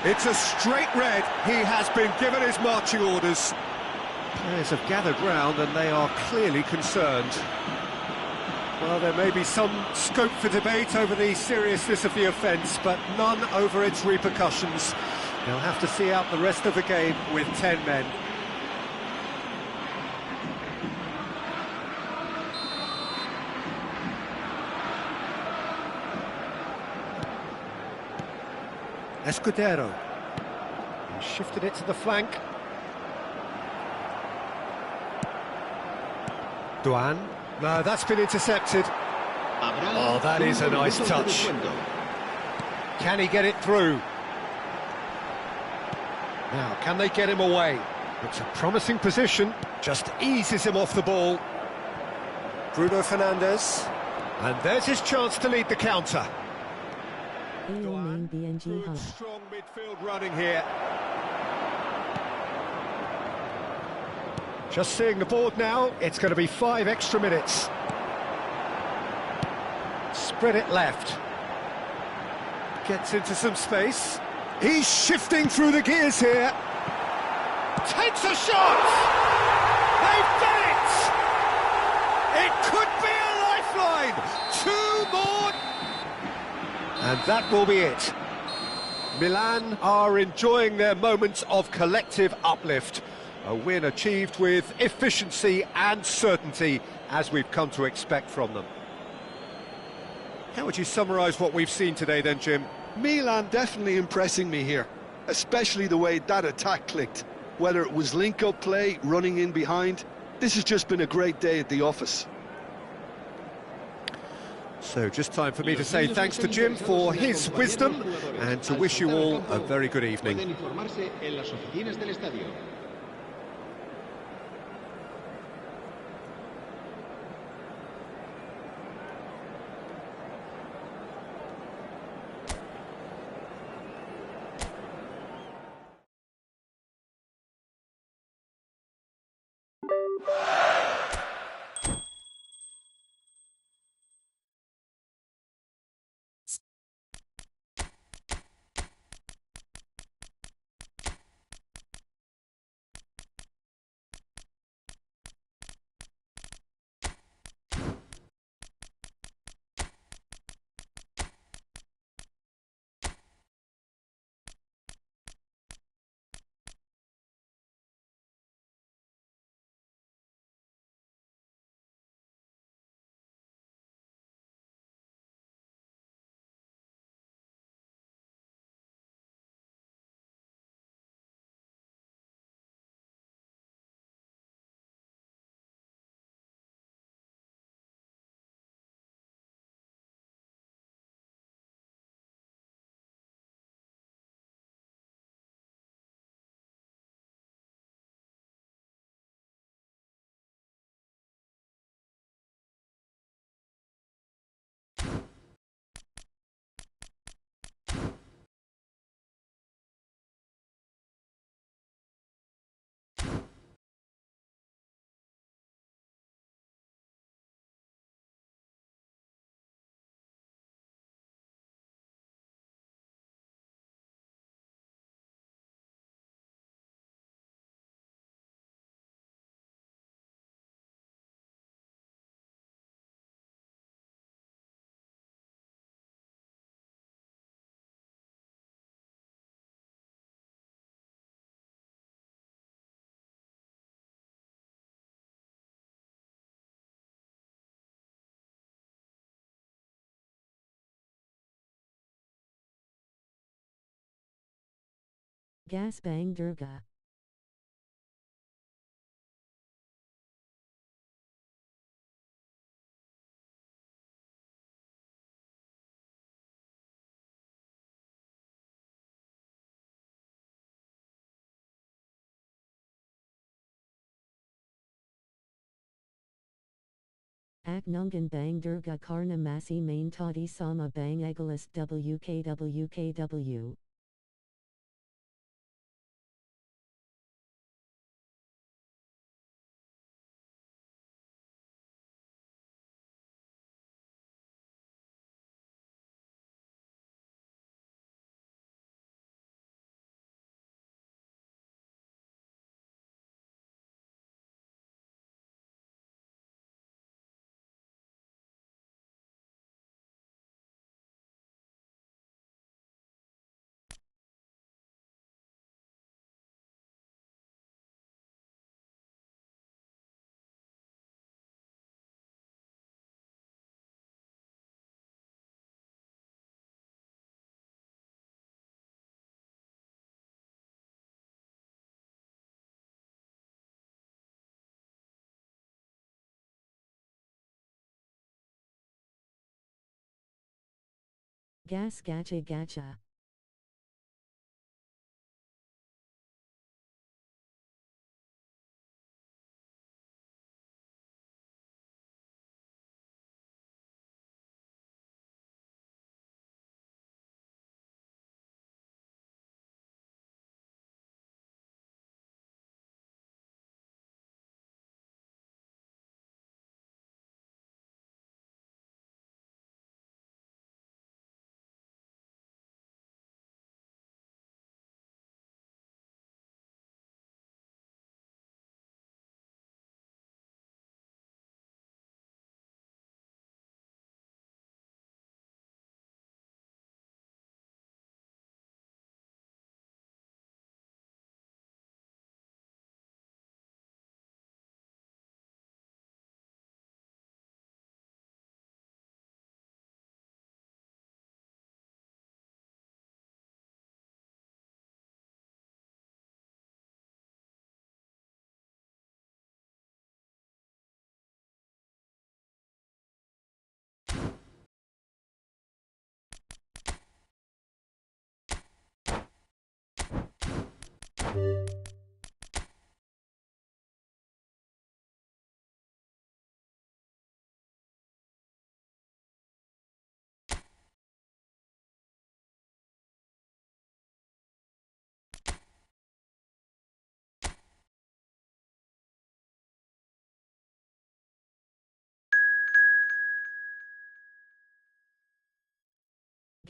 It's a straight red. He has been given his marching orders. Players have gathered round and they are clearly concerned. Well, there may be some scope for debate over the seriousness of the offence, but none over its repercussions. They'll have to see out the rest of the game with 10 men. Escudero. He shifted it to the flank. Duan. No, that's been intercepted. Oh, that is a nice touch. Can he get it through? Now, can they get him away? It's a promising position. Just eases him off the ball. Bruno Fernandes. And there's his chance to lead the counter. Good, strong midfield running here. Just seeing the board now, it's going to be 5 extra minutes. Spread it left. Gets into some space. He's shifting through the gears here. Takes a shot! They've done it! It could be a lifeline! 2 more! And that will be it. Milan are enjoying their moments of collective uplift. A win achieved with efficiency and certainty, as we've come to expect from them. How would you summarise what we've seen today then, Jim? Milan definitely impressing me here, especially the way that attack clicked. Whether it was link-up play, running in behind, this has just been a great day at the office. So just time for me to say thanks to Jim for his wisdom and to wish you all a very good evening. Gasbang Durga. Ak Nungan Bang Durga Karna Masi Main Tadi Sama Bang Egalist WKWKW. Gas gacha gacha.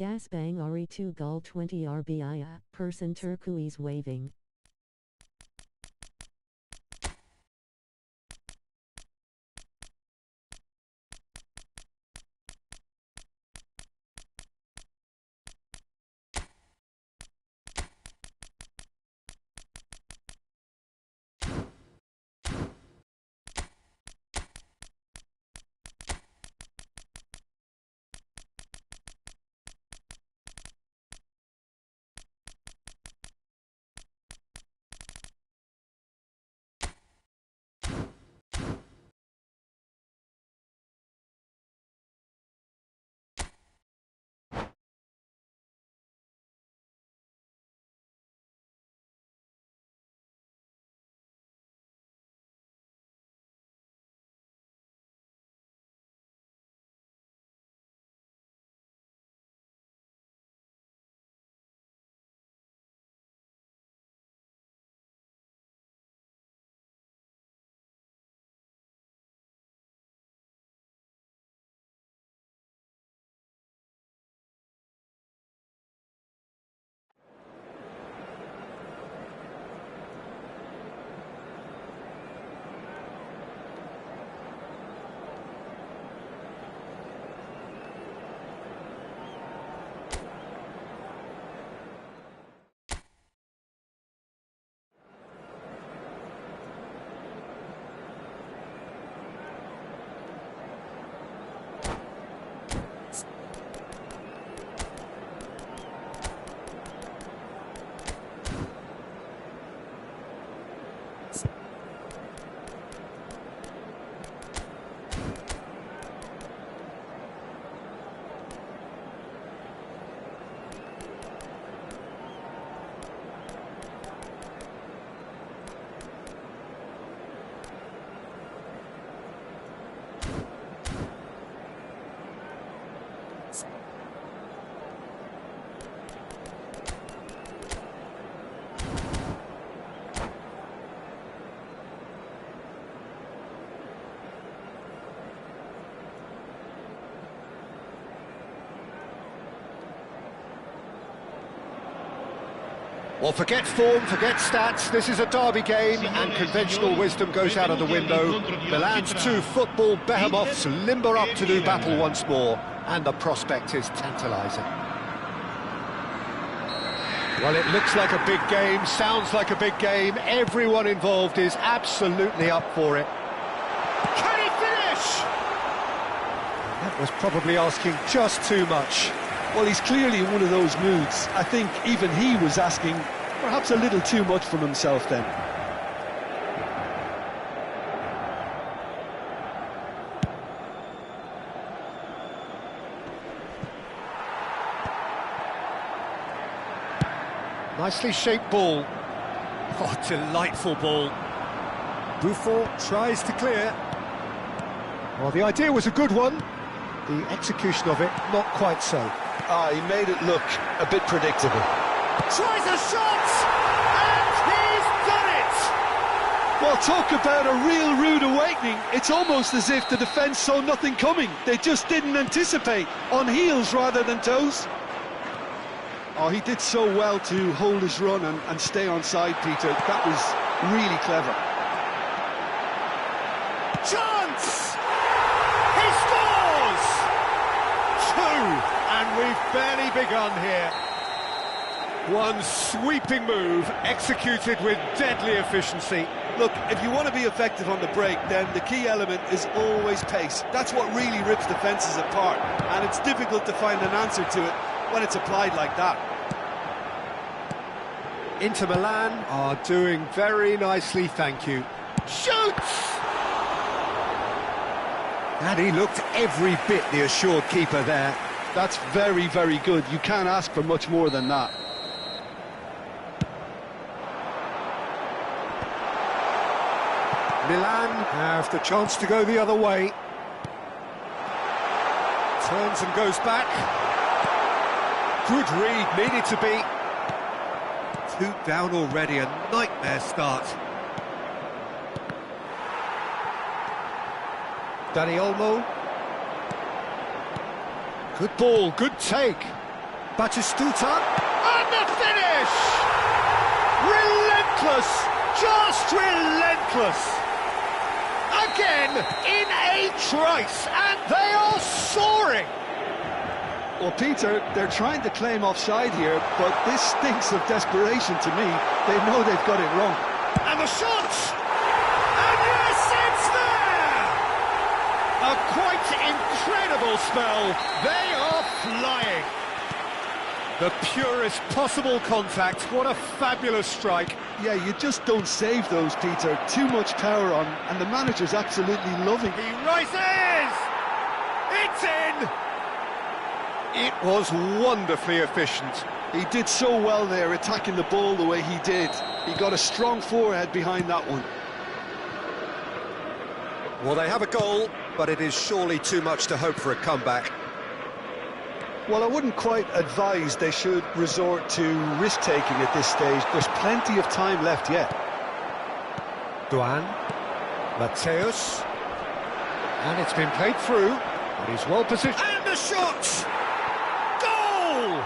Gas bang RE 2 Gul 20 RBIA, person turquoise waving. Well, forget form, forget stats. This is a derby game, and conventional wisdom goes out of the window. Milan's two football behemoths limber up to do battle once more, and the prospect is tantalising. Well, it looks like a big game, sounds like a big game. Everyone involved is absolutely up for it. Can he finish? That was probably asking just too much. Well, he's clearly in one of those moods. I think even he was asking perhaps a little too much from himself then. Nicely shaped ball. Oh, delightful ball. Buffon tries to clear. Well, the idea was a good one. The execution of it, not quite so. He made it look a bit predictable. Tries a shot! And he's done it! Well, talk about a real rude awakening. It's almost as if the defence saw nothing coming. They just didn't anticipate, on heels rather than toes. Oh, he did so well to hold his run and stay on side, Peter. That was really clever. Chance! He scores! Two, and we've barely begun here. One sweeping move, executed with deadly efficiency. Look, if you want to be effective on the break, then the key element is always pace. That's what really rips defences apart, and it's difficult to find an answer to it when it's applied like that. Inter Milan are doing very nicely, thank you. Shoots! And he looked every bit the assured keeper there. That's very, very good. You can't ask for much more than that. Milan have the chance to go the other way. Turns and goes back. Good read, needed to be. 2 down already, a nightmare start. Dani Olmo. Good ball, good take. Batistuta. And the finish! Relentless! Just relentless! Again, in a trice, and they are soaring! Well, Peter, they're trying to claim offside here, but this stinks of desperation to me. They know they've got it wrong. And the shot! And yes, it's there! A quite incredible spell. They are flying. The purest possible contact. What a fabulous strike. Yeah, you just don't save those, Peter. Too much power on, and the manager's absolutely loving. He rises! It's in! It was wonderfully efficient. He did so well there, attacking the ball the way he did. He got a strong forehead behind that one. Well, they have a goal, but it is surely too much to hope for a comeback. Well, I wouldn't quite advise they should resort to risk-taking at this stage. There's plenty of time left yet. Duan, Mateus, and it's been played through, and he's well positioned. And the shot! Goal!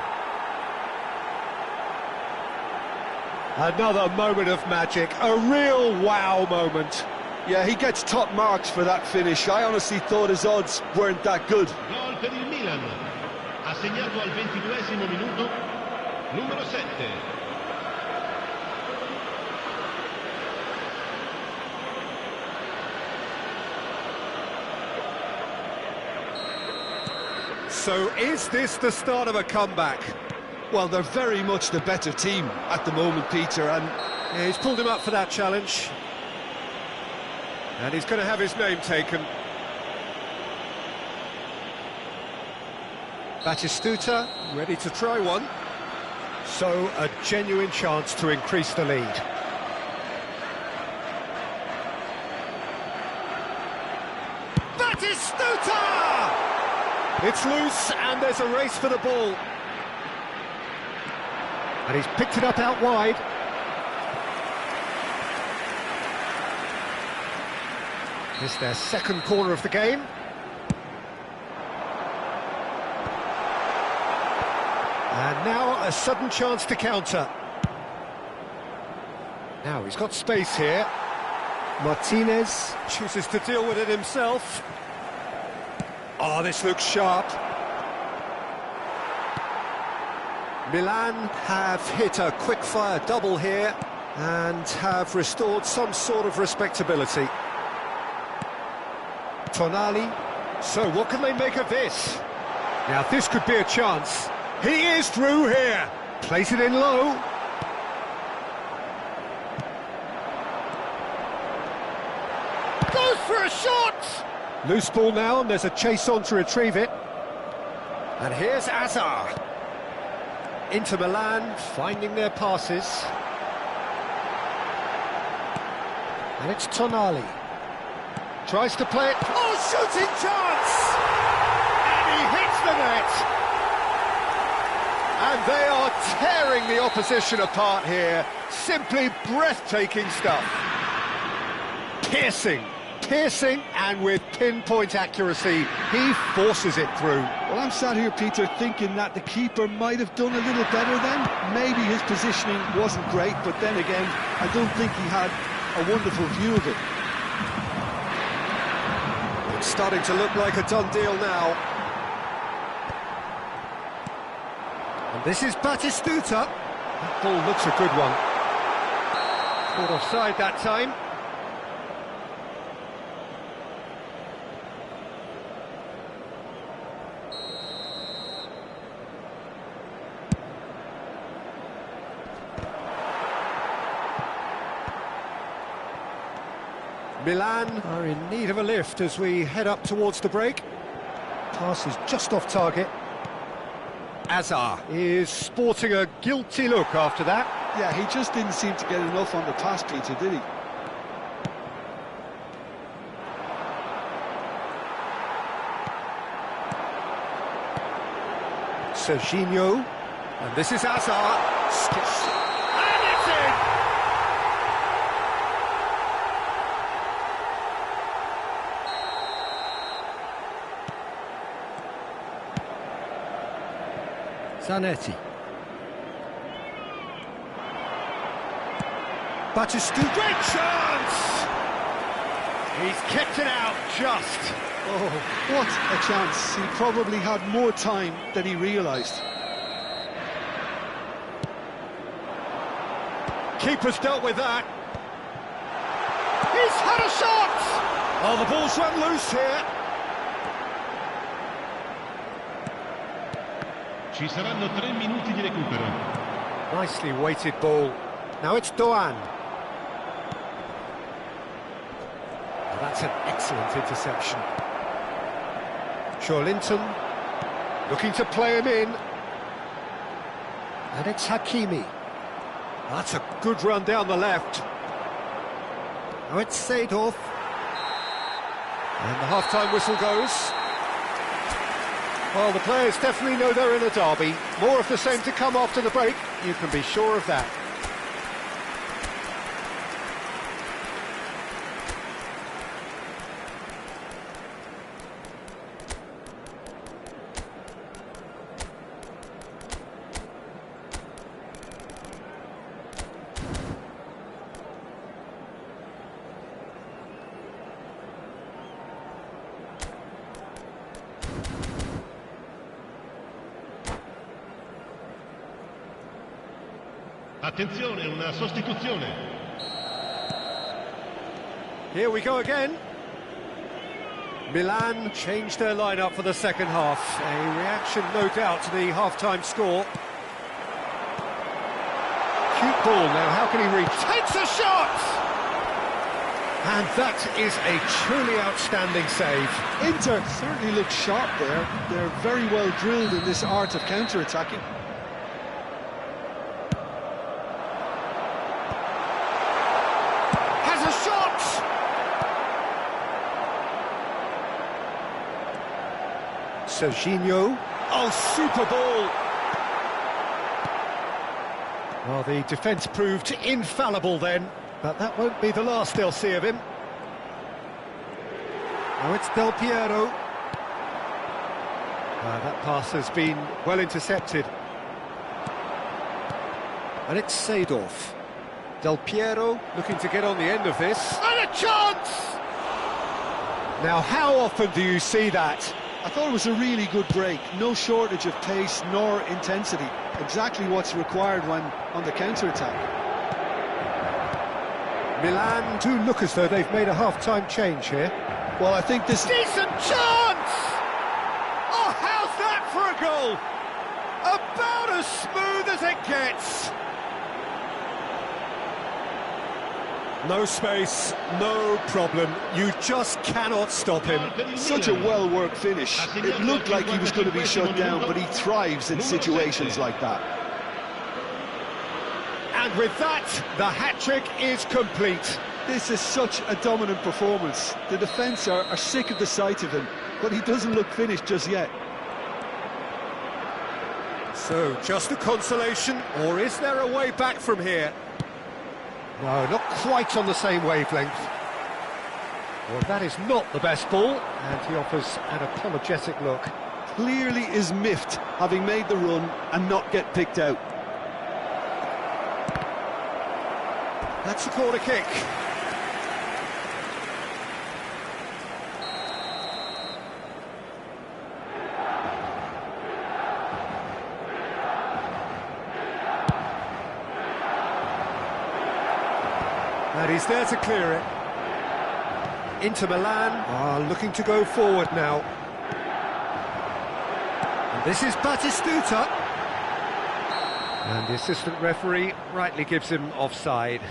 Another moment of magic, a real wow moment. Yeah, he gets top marks for that finish. I honestly thought his odds weren't that good. Gol per il Milan. Ha segnato al 22esimo minuto, numero 7. So is this the start of a comeback? Well, they're very much the better team at the moment, Peter, and Yeah, he's pulled him up for that challenge. And he's going to have his name taken. Batistuta, ready to try one. So, a genuine chance to increase the lead. Batistuta! It's loose, and there's a race for the ball. And he's picked it up out wide. It's their second corner of the game. And now a sudden chance to counter. Now he's got space here. Martinez chooses to deal with it himself. Oh, this looks sharp. Milan have hit a quick-fire double here and have restored some sort of respectability. Tonali. So what can they make of this? Now this could be a chance. He is through here. Plays it in low. Goes for a shot. Loose ball now, and there's a chase on to retrieve it. And here's Azar. Inter Milan finding their passes. And it's Tonali. Tries to play it. Oh, shooting chance! And he hits the net. And they are tearing the opposition apart here. Simply breathtaking stuff. Piercing, and with pinpoint accuracy, he forces it through. Well, I'm sat here, Peter, thinking that the keeper might have done a little better then. Maybe his positioning wasn't great, but then again, I don't think he had a wonderful view of it. It's starting to look like a done deal now. And this is Batistuta. That ball looks a good one. Caught offside that time. Milan are in need of a lift as we head up towards the break. Pass is just off target. Azar is sporting a guilty look after that. Yeah, he just didn't seem to get enough on the pass, Peter, did he? Serginho, and this is Azar. And it's in! Zanetti. Batistuta. Great chance! He's kept it out just. Oh, what a chance. He probably had more time than he realised. Keeper's dealt with that. He's had a shot! Oh, the ball's run loose here. Ci saranno 3 minuti di recupero. Nicely weighted ball. Now it's Doan. Oh, that's an excellent interception. Linton looking to play him in. And it's Hakimi. That's a good run down the left. Now it's Seedorf. And the half-time whistle goes. Well, the players definitely know they're in a derby. More of the same to come after the break, you can be sure of that. Attenzione, una sostituzione. Here we go again. Milan changed their lineup for the second half. A reaction, no doubt, to the half-time score. Cute ball now, how can he reach? Takes a shot! And that is a truly outstanding save. Inter certainly look sharp there. They're very well drilled in this art of counter-attacking. Serginho. Oh, super ball! Well, the defence proved infallible then, but that won't be the last they'll see of him. Now it's Del Piero. That pass has been well intercepted. And it's Seedorf. Del Piero looking to get on the end of this. And a chance! Now, how often do you see that? I thought it was a really good break. No shortage of pace nor intensity. Exactly what's required when on the counter-attack. Milan do look as though they've made a half-time change here. Well, I think this... Decent chance! Oh, how's that for a goal? About as smooth as it gets. No space, no problem. You just cannot stop him. Such a well-worked finish. It looked like he was going to be shut down, but he thrives in situations like that. And with that, the hat-trick is complete. This is such a dominant performance. The defence are sick of the sight of him, but he doesn't look finished just yet. So, just a consolation, or is there a way back from here? No, not quite on the same wavelength. Well, that is not the best ball, and he offers an apologetic look. Clearly is miffed, having made the run and not get picked out. That's a corner kick. And he's there to clear it. Inter Milan are looking to go forward now. And this is Batistuta. And the assistant referee rightly gives him offside.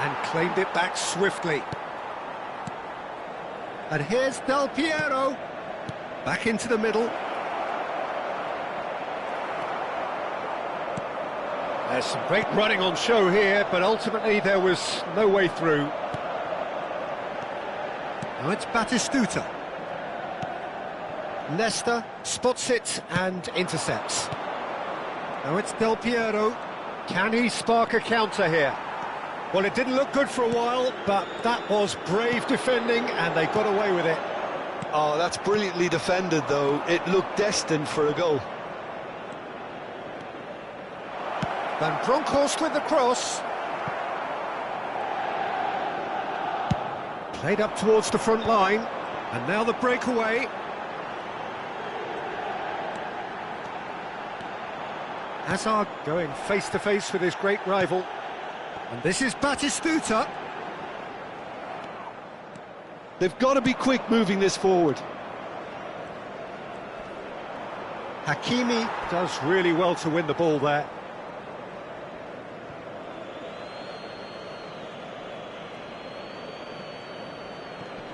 And claimed it back swiftly. And here's Del Piero. Back into the middle. There's some great running on show here, but ultimately there was no way through. Now it's Batistuta. Nesta spots it and intercepts. Now it's Del Piero. Can he spark a counter here? Well, it didn't look good for a while, but that was brave defending, and they got away with it. Oh, that's brilliantly defended, though. It looked destined for a goal. Van Bronckhorst with the cross. Played up towards the front line, and now the breakaway. Hazard going face-to-face with his great rival. And this is Batistuta. They've got to be quick moving this forward. Hakimi does really well to win the ball there.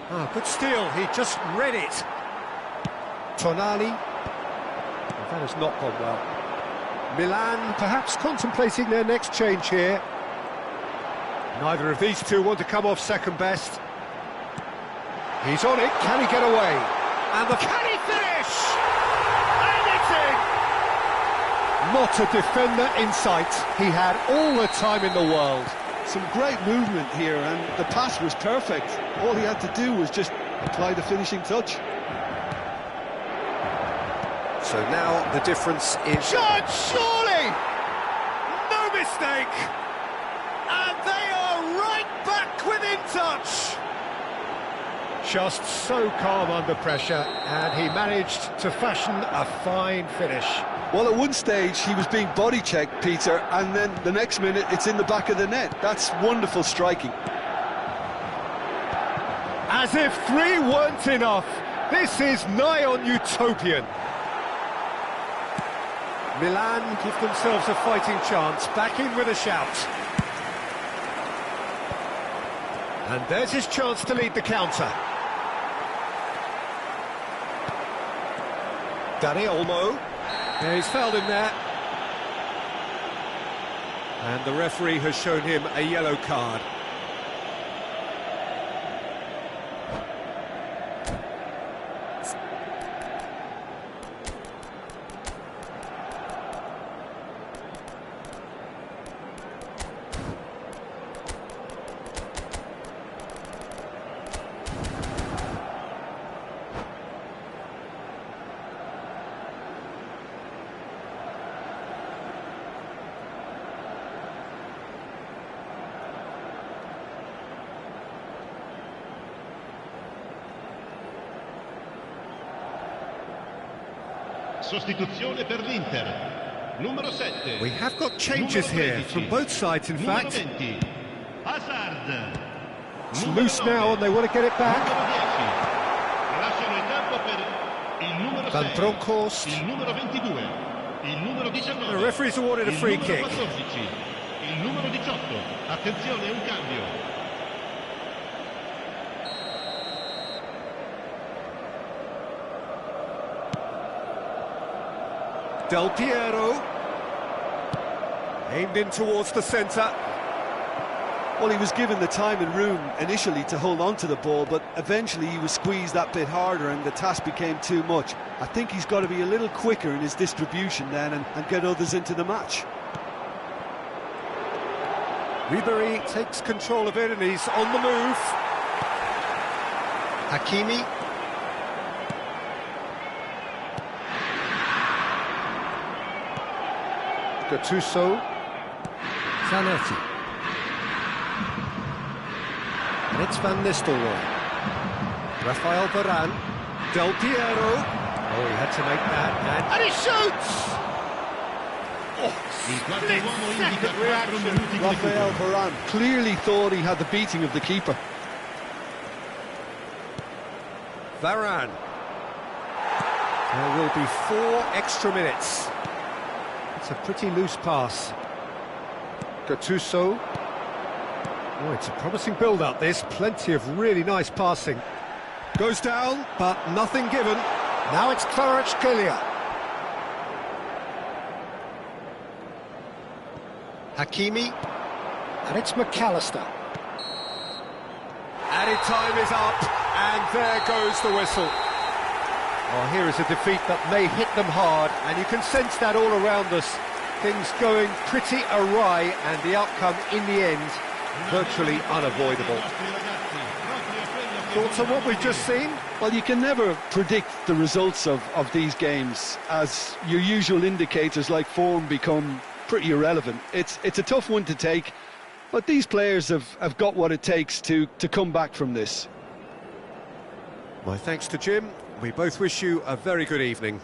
Ah, good steal, he just read it. Tonali. Well, that has not gone well. Milan perhaps contemplating their next change here. Neither of these two want to come off second best. He's on it, can he get away? And can he finish? And it's in! Not a defender in sight. He had all the time in the world. Some great movement here, and the pass was perfect. All he had to do was just apply the finishing touch. So now the difference is... Shot, surely! No mistake! And they are right back within touch! Just so calm under pressure, and he managed to fashion a fine finish. Well, at one stage he was being body checked, Peter, and then the next minute it's in the back of the net. That's wonderful striking. As if three weren't enough, this is nigh on utopian. Milan give themselves a fighting chance, back in with a shout. And there's his chance to lead the counter. Dani Olmo. Yeah, he's fouled him there. And the referee has shown him a yellow card. Sostituzione per l'Inter. Numero 7. We have got changes here from both sides, in fact. 20. Hazard. It's loose now and they want to get it back. Numero 10. Lasciano il campo per il numero numero Van 6, Bronckhorst. il numero 22, il numero 19, The referee's awarded a il free numero kick. 14, il numero 18. Attenzione, un cambio. Del Piero. Aimed in towards the centre. Well, he was given the time and room initially to hold on to the ball, but eventually he was squeezed that bit harder and the task became too much. I think he's got to be a little quicker in his distribution then and get others into the match. Ribery takes control of it and he's on the move. Hakimi. Gattuso. Zanetti. And it's Van Nistelrooy. Rafael Varane. Del Piero. Oh, he had to make that. And he shoots! Il quarto uomo indica 4 minuti di Rafael recupero. Varane clearly thought he had the beating of the keeper. Varane. There will be 4 extra minutes. It's a pretty loose pass. Gattuso. Oh, it's a promising build-up, this. Plenty of really nice passing. Goes down, but nothing given. Now it's Kvaratskhelia. Hakimi. And it's McAllister. Added time is up, and there goes the whistle. Well, here is a defeat that may hit them hard, and you can sense that all around us. Things going pretty awry, and the outcome in the end, virtually unavoidable. Thoughts on what we've just seen? Well, you can never predict the results of these games, as your usual indicators like form become pretty irrelevant. It's a tough one to take, but these players have got what it takes to come back from this. My thanks to Jim. We both wish you a very good evening.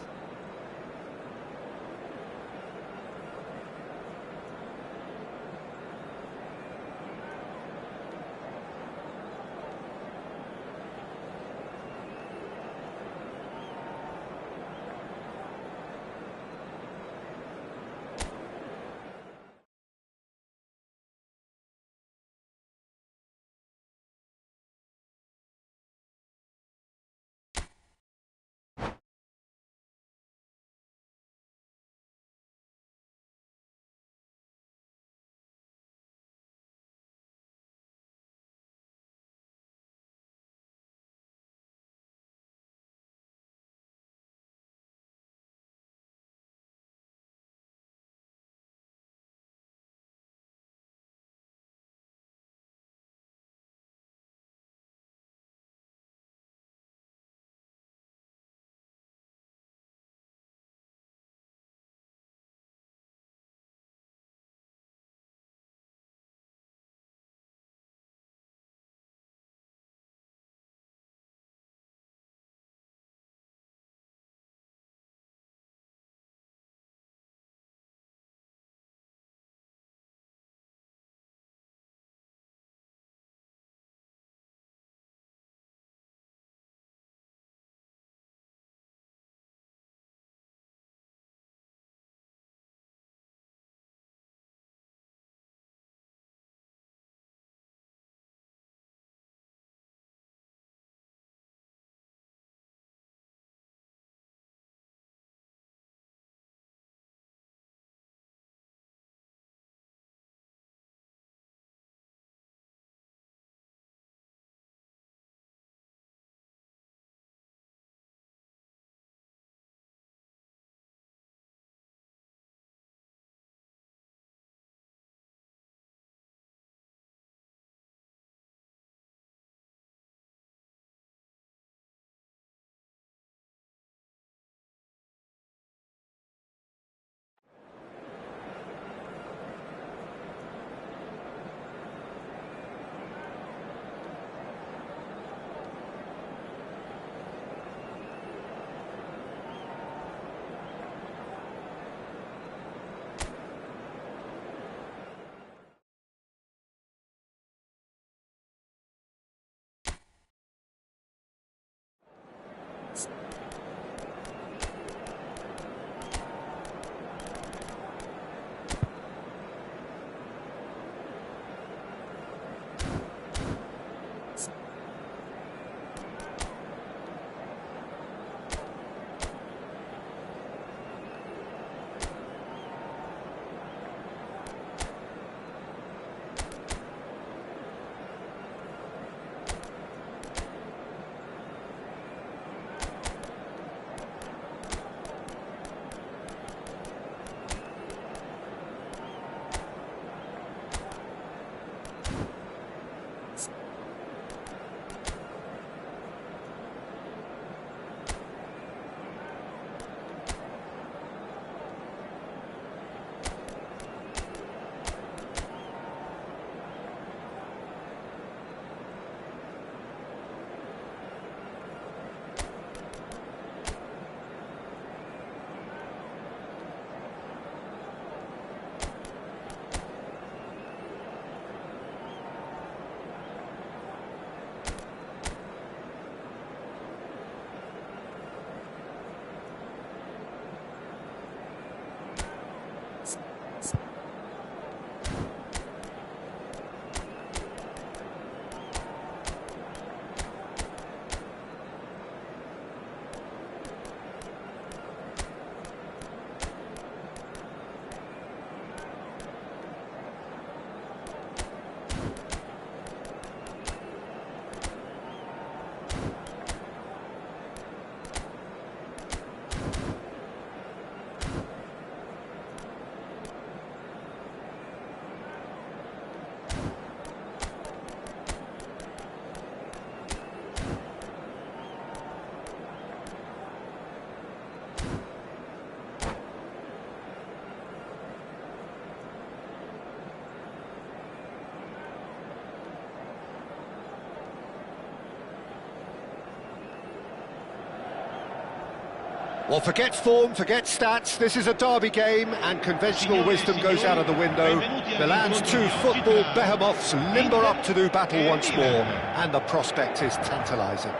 Well, forget form, forget stats, this is a derby game and conventional wisdom goes out of the window. Milan's two football behemoths limber up to do battle once more, and the prospect is tantalising.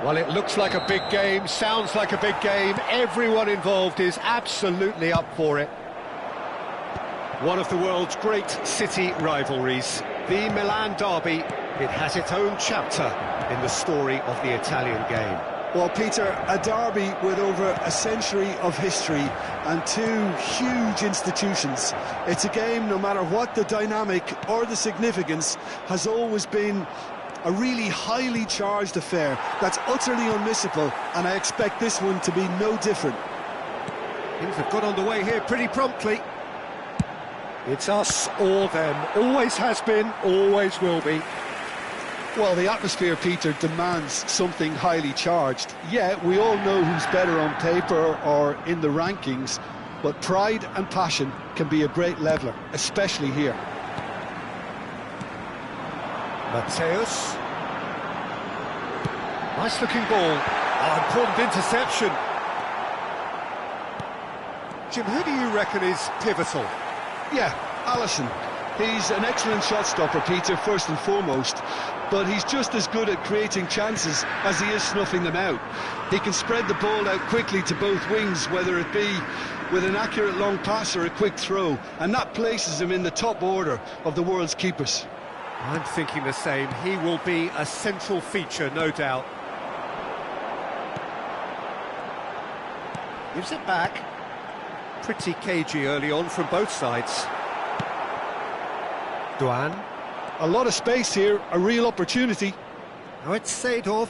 Well, it looks like a big game, sounds like a big game, everyone involved is absolutely up for it. One of the world's great city rivalries, the Milan derby, it has its own chapter in the story of the Italian game. Well, Peter, a derby with over a century of history and two huge institutions. It's a game, no matter what the dynamic or the significance, has always been a really highly charged affair that's utterly unmissable, and I expect this one to be no different. Things have got underway here pretty promptly. It's us or them, always has been, always will be. Well, the atmosphere, Peter, demands something highly charged. Yeah, we all know who's better on paper or in the rankings, but pride and passion can be a great leveller, especially here. Matthäus. Nice looking ball. Oh, important interception. Jim, who do you reckon is pivotal? Yeah, Alisson. He's an excellent shot stopper, Peter, first and foremost, but he's just as good at creating chances as he is snuffing them out. He can spread the ball out quickly to both wings, whether it be with an accurate long pass or a quick throw, and that places him in the top order of the world's keepers. I'm thinking the same. He will be a central feature, no doubt. Gives it back. Pretty cagey early on from both sides. Duan. A lot of space here, a real opportunity. Now it's Seedorf.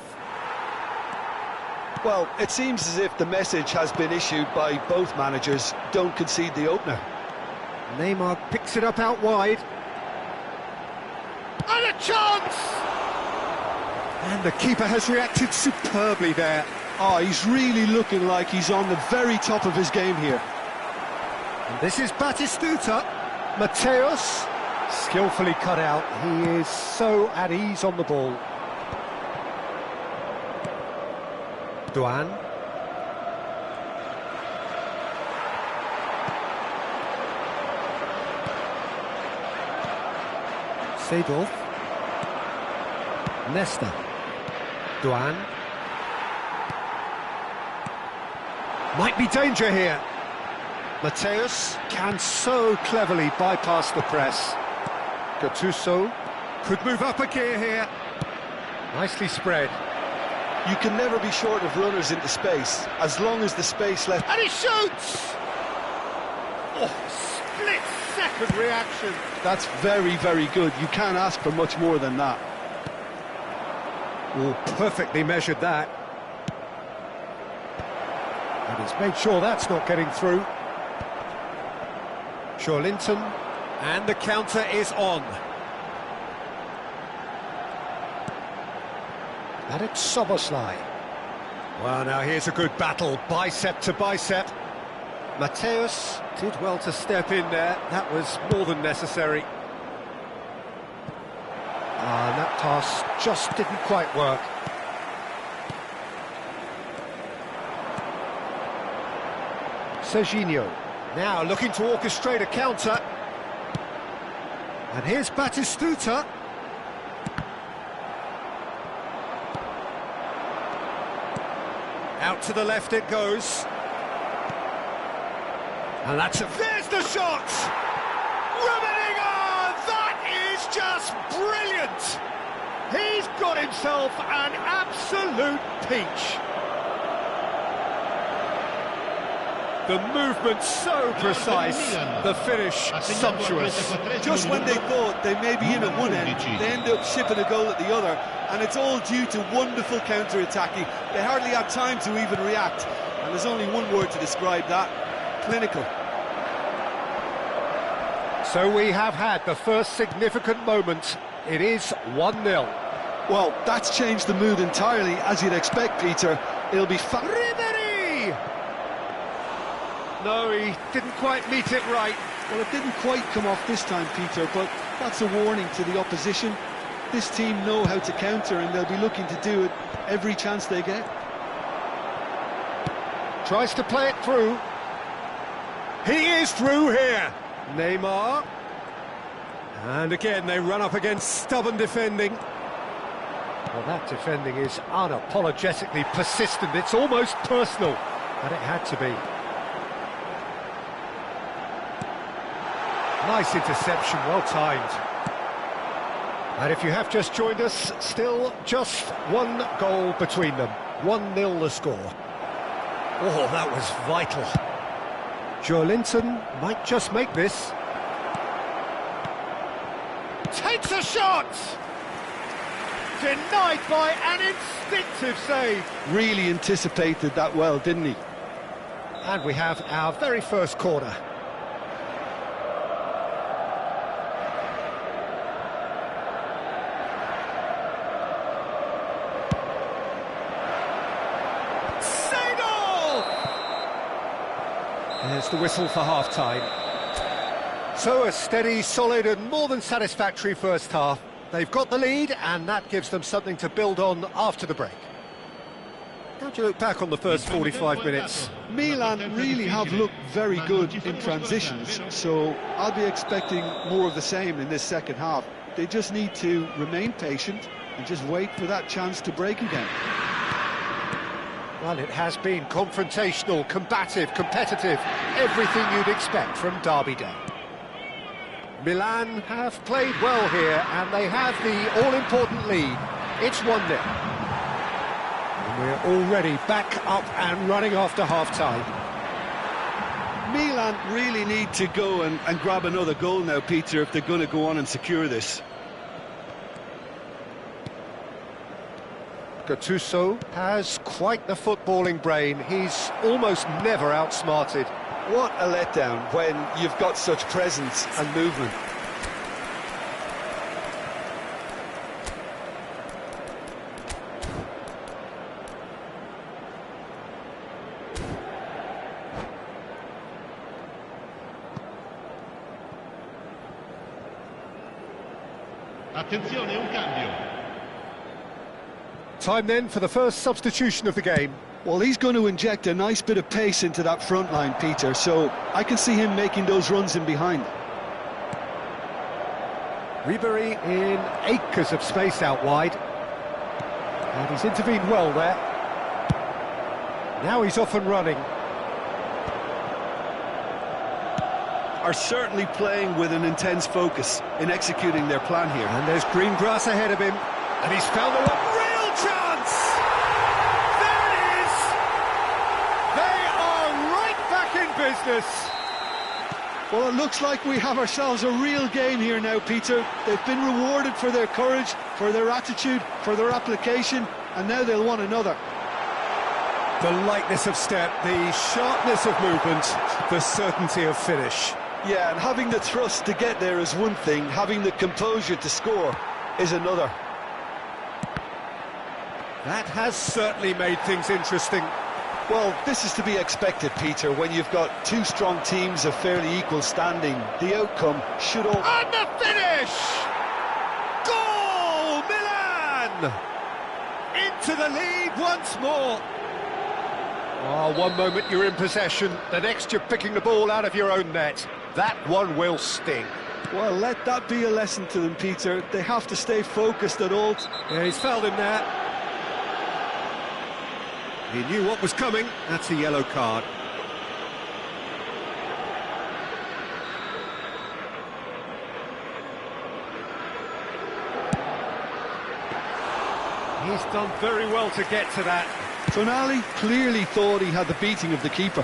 Well, it seems as if the message has been issued by both managers: don't concede the opener. Neymar picks it up out wide. And a chance! And the keeper has reacted superbly there. Oh, he's really looking like he's on the very top of his game here. And this is Batistuta. Matthäus. Skillfully cut out. He is so at ease on the ball. Duan. Seedorf. Nesta. Duan. Might be danger here. Matthäus can so cleverly bypass the press. Gattuso could move up a gear here. Nicely spread. You can never be short of runners into space, as long as the space left... And he shoots! Oh, split-second reaction. That's very, very good. You can't ask for much more than that. Oh, perfectly measured that. And he's made sure that's not getting through. Linton, and the counter is on. And it's Szoboszlai. Well, now here's a good battle, bicep to bicep. Matthäus did well to step in there, that was more than necessary. And that pass just didn't quite work. Serginho. Now looking to orchestrate a counter. And here's Batistuta. Out to the left it goes. And that's it. There's the shot! Rummenigge! That is just brilliant! He's got himself an absolute peach. The movement so precise, the finish sumptuous. Just when they thought they may be in at one end, they end up shipping a goal at the other, and it's all due to wonderful counter-attacking. They hardly had time to even react, and there's only one word to describe that: clinical. So we have had the first significant moment. It is 1-0. Well, that's changed the mood entirely, as you'd expect, Peter. It'll be Ribéry! No, he didn't quite meet it right. Well, it didn't quite come off this time, Peter, but that's a warning to the opposition. This team know how to counter, and they'll be looking to do it every chance they get. tries to play it through. He is through here. Neymar. And again, they run up against stubborn defending. Well, that defending is unapologetically persistent. It's almost personal, but it had to be. Nice interception, well timed. And if you have just joined us, still just one goal between them. 1-0 the score. Oh, that was vital. Joelinton might just make this. Takes a shot! Denied by an instinctive save. Really anticipated that well, didn't he? And we have our very first corner. There's the whistle for half-time. So a steady, solid and more than satisfactory first half. They've got the lead and that gives them something to build on after the break. How do you look back on the first 45 minutes? Milan really have looked very good in transitions, so I'll be expecting more of the same in this second half. They just need to remain patient and just wait for that chance to break again. Well, it has been confrontational, combative, competitive, everything you'd expect from Derby Day. Milan have played well here, and they have the all-important lead. It's 1-0. And we're already back up and running after half-time. Milan really need to go and grab another goal now, Peter, if they're going to go on and secure this. Gattuso has quite the footballing brain. He's almost never outsmarted. What a letdown when you've got such presence and movement. Attenzione, un cambio. Time then for the first substitution of the game. Well, he's going to inject a nice bit of pace into that front line, Peter, so I can see him making those runs in behind. Ribery in acres of space out wide. And he's intervened well there. Now he's off and running. Are certainly playing with an intense focus in executing their plan here. And there's green grass ahead of him. And he's found the real chance! There it is! They are right back in business! Well, it looks like we have ourselves a real game here now, Peter. They've been rewarded for their courage, for their attitude, for their application, and now they'll want another. The lightness of step, the sharpness of movement, the certainty of finish. Yeah, and having the thrust to get there is one thing, having the composure to score is another. That has certainly made things interesting. Well, this is to be expected, Peter, when you've got two strong teams of fairly equal standing. The outcome should all... And the finish! Goal! Milan! Into the lead once more. Oh, one moment you're in possession, the next you're picking the ball out of your own net. That one will sting. Well, let that be a lesson to them, Peter. They have to stay focused at all. Yeah, he's fouled him there. He knew what was coming. That's a yellow card. He's done very well to get to that. Tonali clearly thought he had the beating of the keeper.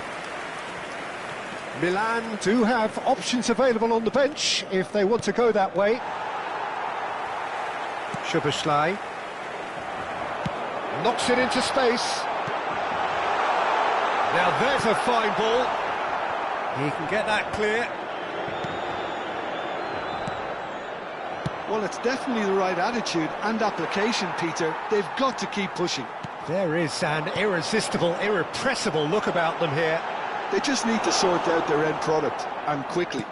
Milan do have options available on the bench if they want to go that way. Szoboszlai knocks it into space. Now there's a fine ball. He can get that clear. Well, it's definitely the right attitude and application, Peter. They've got to keep pushing. There is an irresistible, irrepressible look about them here. They just need to sort out their end product, and quickly.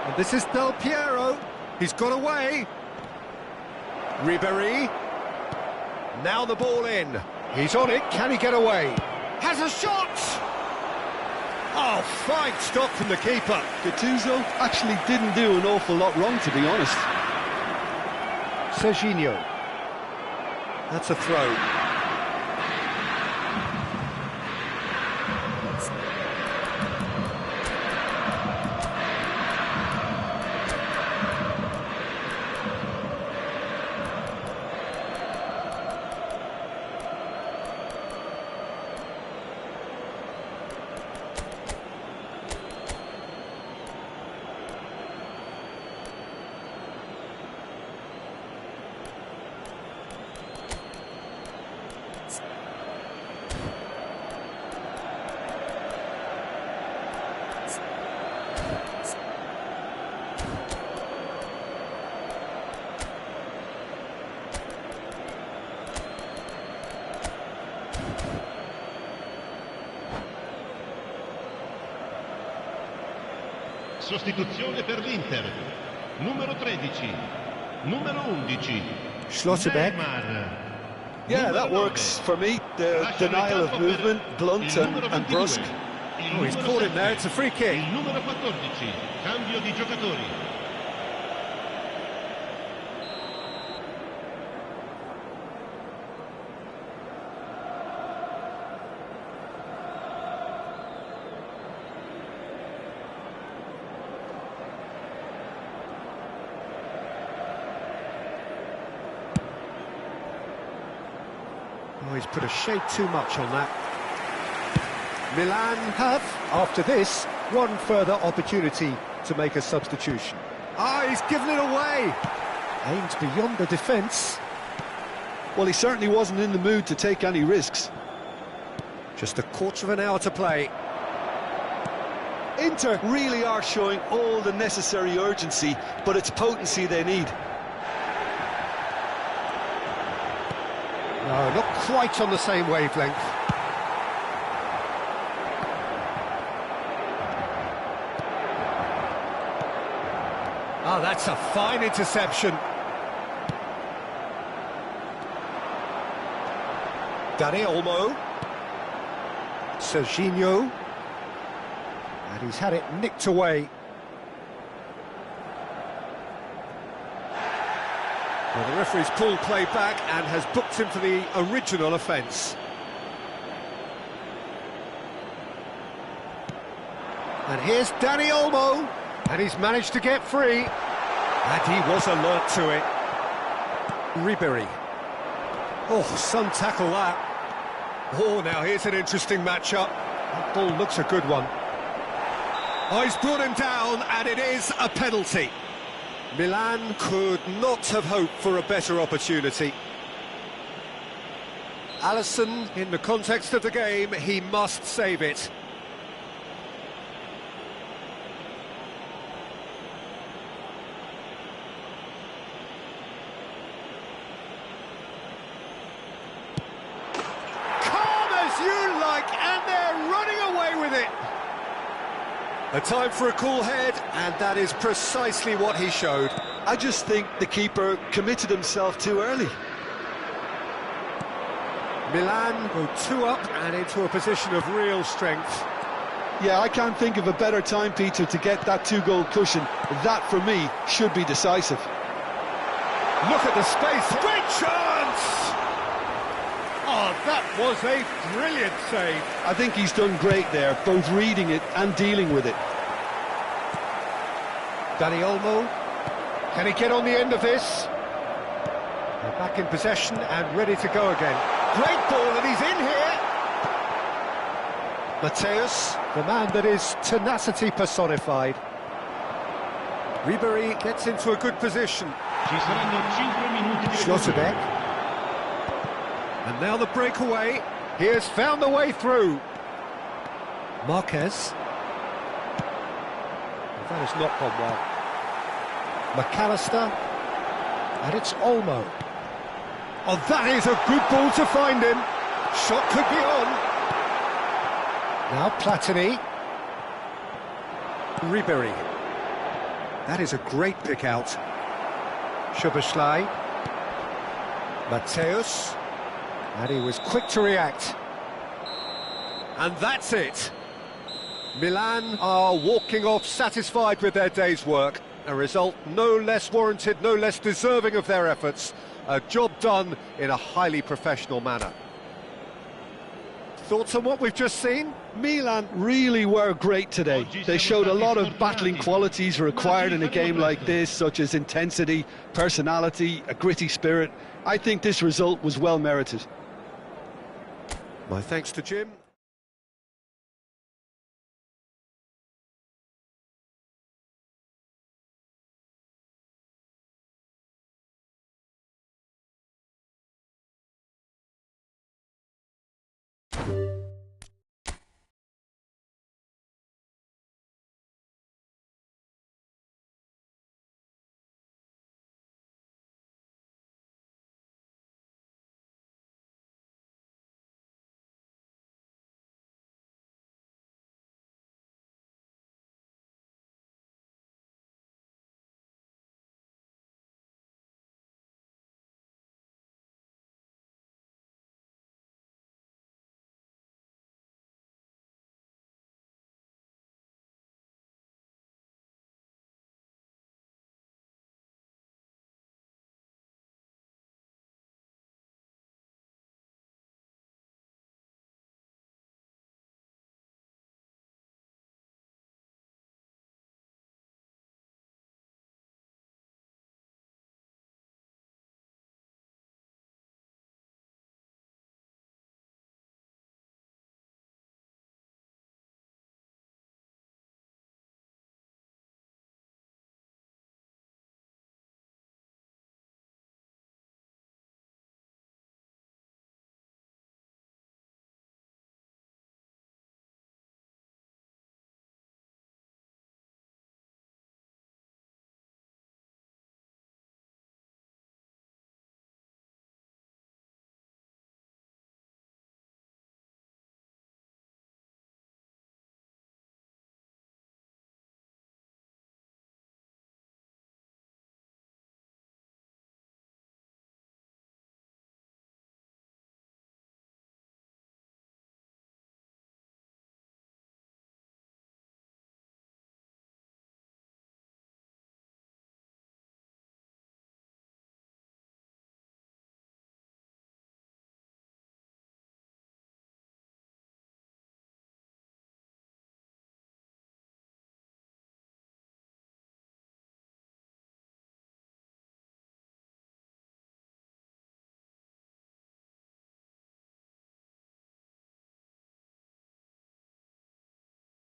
And this is Del Piero. He's got away. Ribéry. Now the ball in. He's on it. Can he get away? Has a shot! Oh, fine stop from the keeper. Gattuso actually didn't do an awful lot wrong, to be honest. Serginho. That's a throw. Sostituzione per l'Inter. Numero 13. Numero 11. Schlotterbeck. Mabar. Yeah, that works for me. The denial of movement, blunt and brusque. Oh, he's caught him there. It's a free kick. Il numero 14. Cambio di giocatori. Oh, he's put a shade too much on that. Milan have, after this, one further opportunity to make a substitution. Ah, he's given it away. Aimed beyond the defence. Well, he certainly wasn't in the mood to take any risks. Just a quarter of an hour to play. Inter really are showing all the necessary urgency, but it's potency they need. No, not quite on the same wavelength. Oh, that's a fine interception. Dani Olmo. Serginho. And he's had it nicked away. Well, the referee's pulled play back and has booked him for the original offence. And here's Dani Olmo, and he's managed to get free. And he was alert to it. Ribéry. Oh, some tackle that. Oh, now here's an interesting matchup. That ball looks a good one. Oh, he's brought him down, and it is a penalty. Milan could not have hoped for a better opportunity. Alisson, in the context of the game, he must save it. Calm as you like, and they're running away with it. A time for a cool head, and that is precisely what he showed. I just think the keeper committed himself too early. Milan go 2 up and into a position of real strength. Yeah, I can't think of a better time, Peter, to get that 2-goal cushion. That, for me, should be decisive. Look at the space. Great chance! Oh, that was a brilliant save. I think he's done great there, both reading it and dealing with it. Dani Olmo, can he get on the end of this? They're back in possession and ready to go again. Great ball, and he's in here. Mateus, the man that is tenacity personified. Ribéry gets into a good position. Ci saranno 5 minuti di Schlotterbeck. And now the breakaway. He has found the way through. Marquez. That has not gone well. McAllister. And it's Olmo. Oh, that is a good ball to find him. Shot could be on. Now Platini. Ribéry. That is a great pick out. Szoboszlai. Mateus. And he was quick to react. And that's it. Milan are walking off satisfied with their day's work. A result no less warranted, no less deserving of their efforts. A job done in a highly professional manner. Thoughts on what we've just seen? Milan really were great today. They showed a lot of battling qualities required in a game like this, such as intensity, personality, a gritty spirit. I think this result was well merited. My thanks to Jim.